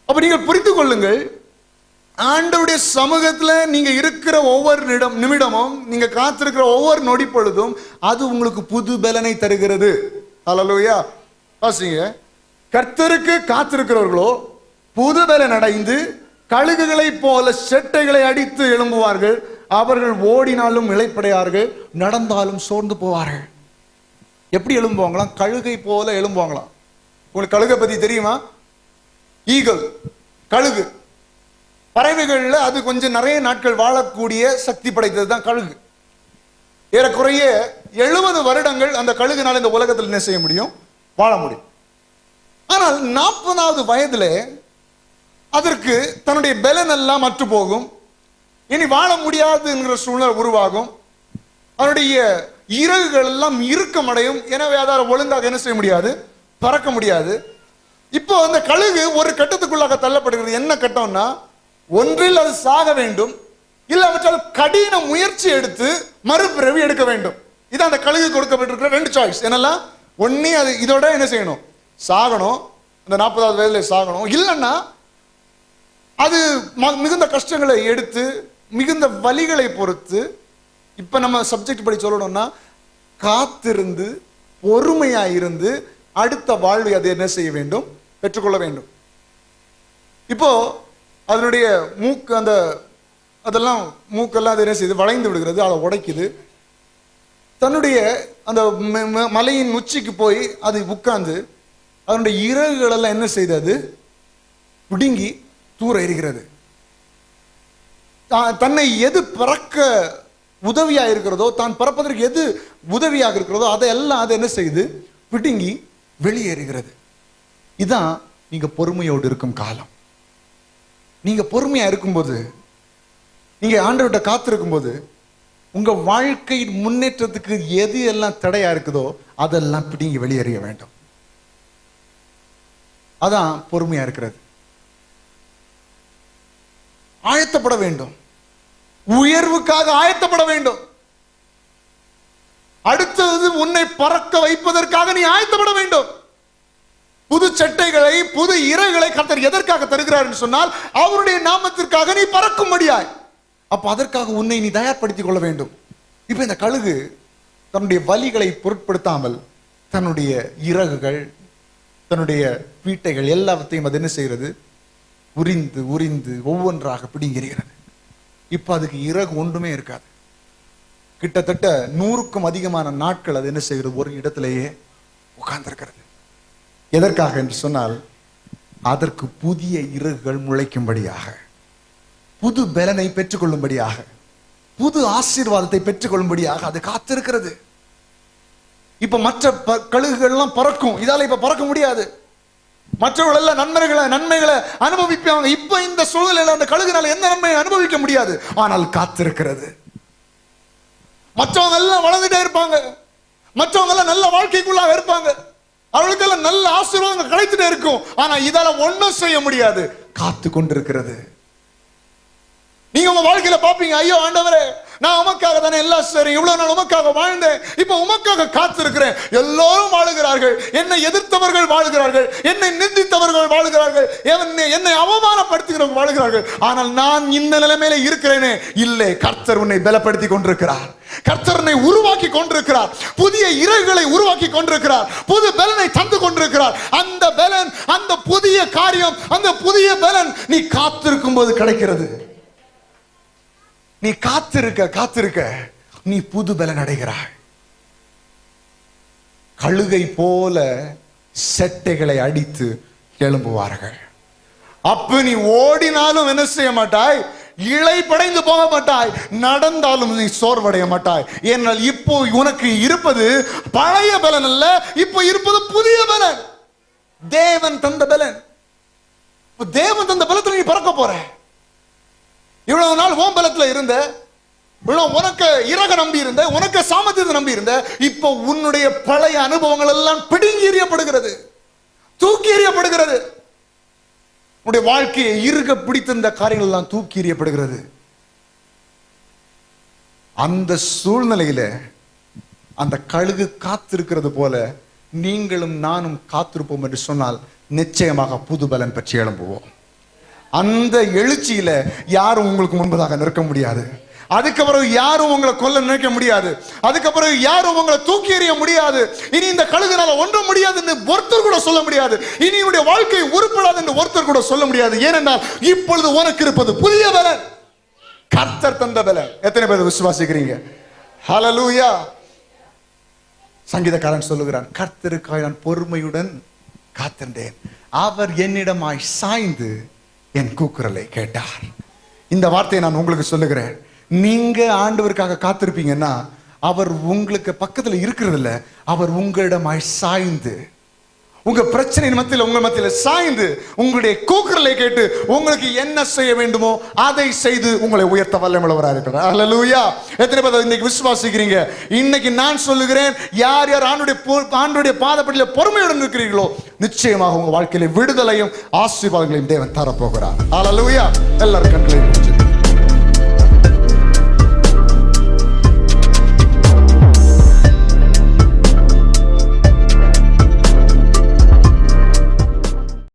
அப்ப நீங்கள் புரிந்து கொள்ளுங்கள், ஆண்டவருடைய சமூகத்துல நீங்க இருக்கிற ஒவ்வொரு நிமிடமும், நீங்க காத்திருக்கிற ஒவ்வொரு நொடி பொழுதும் அது உங்களுக்கு புது பலனை தருகிறது. ஹல்லேலூயா. வாசிங்க, கர்த்தருக்கு காத்திருக்கிறவர்களோ புது பலன் அடைந்து கழுகுகளை போல செட்டைகளை அடித்து எழும்புவார்கள். அவர்கள் ஓடினாலும் இளைப்படையார்கள், நடந்தாலும் சோர்ந்து போவார்கள். எப்படி எழும்புவாங்களாம்? கழுகை போல எழும்புவாங்களாம். உங்களுக்கு கழுகை பத்தி தெரியுமா? ஈகிள், கழுகு பறவைகள்ல அது கொஞ்சம் நிறைய நாட்கள் வாழக்கூடிய சக்தி படைத்தது தான் கழுகு. ஏறக்குறைய 70 வருடங்கள் அந்த கழுகுனால இந்த உலகத்தில் என்ன செய்ய முடியும்? வாழ முடியும். ஆனால் 40வது வயதுல அதற்கு தன்னுடைய பலன் எல்லாம் அற்று போகும். இனி வாழ முடியாது என்கிற சூழ்நிலை உருவாகும். அதனுடைய இறகுகள் எல்லாம் இறுக்கமடையும். எனவே அதால் ஒழுங்காக என்ன செய்ய முடியாது? பறக்க முடியாது. இப்போ அந்த கழுகு ஒரு கட்டத்துக்குள்ளாக தள்ளப்படுகிறது. என்ன கட்டம்னா, ஒன்றில் அது சாக வேண்டும், இல்லாவிட்டால் கடின முயற்சி எடுத்து மறுபிறவி எடுக்க வேண்டும். இது அந்த கழுகு கொடுக்கப்பட்டிருக்கிற 2 சாய்ஸ். என்னெல்லாம்? ஒன்னே அது இதோட என்ன செய்யணும்? சாகணும், அந்த 40வது வயதுல சாகணும். இல்லைன்னா அது மிகுந்த கஷ்டங்களை எடுத்து மிகுந்த வலிகளை பொறுத்து, இப்ப நம்ம சப்ஜெக்ட் படி சொல்லணும்னா காத்திருந்து பொறுமையா இருந்து அடுத்த வாழ்வை அதை என்ன செய்ய வேண்டும்? பெற்றுக்கொள்ள வேண்டும். இப்போ அதனுடைய மூக்கு, அந்த அதெல்லாம் மூக்கெல்லாம் அது என்ன செய்யுது? வளைந்து விடுகிறது, அதை உடைக்குது. தன்னுடைய அந்த மலையின் உச்சிக்கு போய் அது உட்கார்ந்து அதனுடைய இறகுகள் எல்லாம் என்ன செய்து அது பிடுங்கி தூர எறிகிறது. தன்னை எது பறக்க உதவியாக இருக்கிறதோ, தான் பறப்பதற்கு எது உதவியாக இருக்கிறதோ அதையெல்லாம் அதை என்ன செய்து பிடுங்கி வெளியேறுகிறது. இதுதான் நீங்க பொறுமையோடு இருக்கும் காலம். நீங்க பொறுமையா இருக்கும்போது, நீங்க ஆண்டவர்கிட்ட காத்திருக்கும் போது, உங்க வாழ்க்கை முன்னேற்றத்துக்கு எது எல்லாம் தடையா இருக்குதோ அதெல்லாம் பிடுங்கி வெளியேறிய வேண்டும். அதான் பொறுமையா இருக்கிறது. ஆயத்தப்பட வேண்டும், உயர்வுக்காக ஆயத்தப்பட வேண்டும். அடுத்தது உன்னை பறக்க வைப்பதற்காக நீ ஆயத்தப்பட வேண்டும். புது சட்டைகளை, புது இறகுகளை கர்த்தர் எதற்காக தருகிறார் என்று சொன்னால், அவருடைய நாமத்திற்காக நீ பறக்கும்படியாய். அப்ப அதற்காக உன்னை நீ தயார்படுத்திக் கொள்ள வேண்டும். இப்ப இந்த கழுகு தன்னுடைய வலிகளை பொருட்படுத்தாமல் தன்னுடைய இறகுகள், தன்னுடைய வீட்டைகள் எல்லாவற்றையும் அது என்ன செய்கிறது? உரிந்து உரிந்து ஒவ்வொன்றாக பிடுங்கிறது. இப்ப அதுக்கு இறகு ஒன்றுமே இருக்காது. கிட்டத்தட்ட 100க்கும் அதிகமான நாட்கள் அது என்ன செய்கிறது? ஒரு இடத்திலேயே உட்கார்ந்திருக்கிறது. எதற்காக என்று சொன்னால், அதற்கு புதிய இறகுகள் முளைக்கும்படியாக, புது பலனை பெற்றுக்கொள்ளும்படியாக, புது ஆசீர்வாதத்தை பெற்றுக்கொள்ளும்படியாக அது காத்திருக்கிறது. இப்ப மற்ற கழுகுகள் எல்லாம் பறக்கும், இதால இப்ப பறக்க முடியாது. மற்றவர்கள் எல்லாம் நன்மைகளை அனுபவிப்பாங்க. இப்ப இந்த சூழ்நிலையில அந்த கழுகுனால எந்த நன்மையை அனுபவிக்க முடியாது. ஆனால் காத்திருக்கிறது. மற்றவங்க எல்லாம் வளர்ந்துட்டே இருப்பாங்க, மற்றவங்க எல்லாம் நல்ல வாழ்க்கைக்குள்ளாக இருப்பாங்க, அவளுக்கெல்லாம் நல்ல ஆசீர்வாதங்கள் கிடைத்துட்டே இருக்கும். ஆனா இதால ஒன்றும் செய்ய முடியாது. காத்து கொண்டிருக்கிறது. நீங்க உங்க வாழ்க்கையில பாப்பீங்க, ஐயோ ஆண்டவரே, நான் உமக்காக தானே எல்லாம் சரி, இவ்வளவு நாள் உமக்காக வாழ்ந்தேன், இப்ப உமக்காக காத்திருக்கிறேன். எல்லோரும் வாழுகிறார்கள், என்னை எதிர்த்தவர்கள் வாழ்கிறார்கள், என்னை நிந்தித்தவர்கள் வாழ்கிறார்கள், என்னை அவமானப்படுத்துகிறவர்கள் வாழ்கிறார்கள். ஆனால் நான் இந்த நிலைமையில இருக்கிறேனே, இல்லை, கர்த்தர் உன்னை பலப்படுத்தி கொண்டிருக்கிறார். கர்த்தர் உன்னை உருவாக்கி கொண்டிருக்கிறார். புதிய இறகுகளை உருவாக்கி கொண்டிருக்கிறார். புது பலனை தந்து கொண்டிருக்கிறார். அந்த பலன், அந்த புதிய காரியம், அந்த புதிய பலன் நீ காத்திருக்கும் போது கிடைக்கிறது. நீ காத்திருக்க நீ புது பலன் அடைகிறாய். கழுகை போல செட்டைகளை அடித்து எழும்புவார்கள். அப்ப நீ ஓடினாலும் என்ன செய்ய மாட்டாய்? இலை படைந்து போக மாட்டாய், நடந்தாலும் நீ சோர்வடைய மாட்டாய். ஏனால் இப்போ உனக்கு இருப்பது பழைய பலன் அல்ல, இப்போ இருப்பது புதிய பலன், தேவன் தந்த பலன். தேவன் தந்த பலத்துல நீ பறக்க போற. இவ்வளவு நாள் ஓம் பலத்துல இருந்த, உனக்கு இறக நம்பி இருந்த, உனக்கு சாமர்த்தியத்தை நம்பி இருந்த, இப்போ உன்னுடைய பழைய அனுபவங்கள் எல்லாம் பிடுங்கி எறியப்படுகிறது, தூக்கி எறியப்படுகிறது. உன்னுடைய வாழ்க்கையை இருக பிடித்திருந்த காரியங்கள் எல்லாம் தூக்கி எறியப்படுகிறது. அந்த சூழ்நிலையில அந்த கழுகு காத்திருக்கிறது போல நீங்களும் நானும் காத்திருப்போம் என்று சொன்னால் நிச்சயமாக புது பலன் பற்றி எழும்புவோம். அந்த எழுச்சியில யாரும் உங்களுக்கு முன்பதாக நிற்க முடியாது. அதுக்கப்புறம் யாரும் உங்களை கொல்ல நினைக்க முடியாது. அதுக்கப்புறம் யாரும் உங்களை தூக்கி எறிய முடியாது. இனி இந்த கழுகுனால ஒன்றும் முடியாது என்று ஒருத்தர் கூட சொல்ல முடியாது. இனி உடைய வாழ்க்கை உருப்படாது என்று ஒருத்தர் கூட சொல்ல முடியாது. ஏனென்றால் இப்பொழுது உனக்கு இருப்பது புதிய பலன், கர்த்தர் தந்த பலன். எத்தனை பேர் விசுவாசிக்கிறீங்க? ஹல்லேலூயா. சங்கீதக்காரன் சொல்லுகிறான், கர்த்தருக்காய் நான் பொறுமையுடன் காத்திருந்தேன், அவர் என்னிடமாய் சாய்ந்து என் கூக்குரலை கேட்டார். இந்த வார்த்தையை நான் உங்களுக்கு சொல்லுகிறேன். நீங்க ஆண்டவருக்காக காத்திருப்பீங்கன்னா அவர் உங்களுக்கு பக்கத்தில் இருக்கிறது இல்ல, அவர் உங்களிடமாய் சாய்ந்து உங்க பிரச்சனையின் மத்தியில் உங்க மத்தியில் சாய்ந்து உங்களுடைய கூக்குரலை கேட்டு உங்களுக்கு என்ன செய்ய வேண்டுமோ அதை செய்து உங்களை உயர்த்த வல்லமையுள்ளவராக இருக்கிறார். ஹல்லேலூயா. எத்தனை பேர் இன்னைக்கு விசுவாசிக்கிறீங்க? இன்னைக்கு நான் சொல்லுகிறேன், யார் யார் ஆண்டுடைய பாதப்படியில் பொறுமையுடன் இருக்கிறீர்களோ நிச்சயமாக உங்க வாழ்க்கையில விடுதலையும் ஆசீர்வாதங்களையும் தேவன் தரப்போகிறார். ஹல்லேலூயா. எல்லாரும் கண்களையும்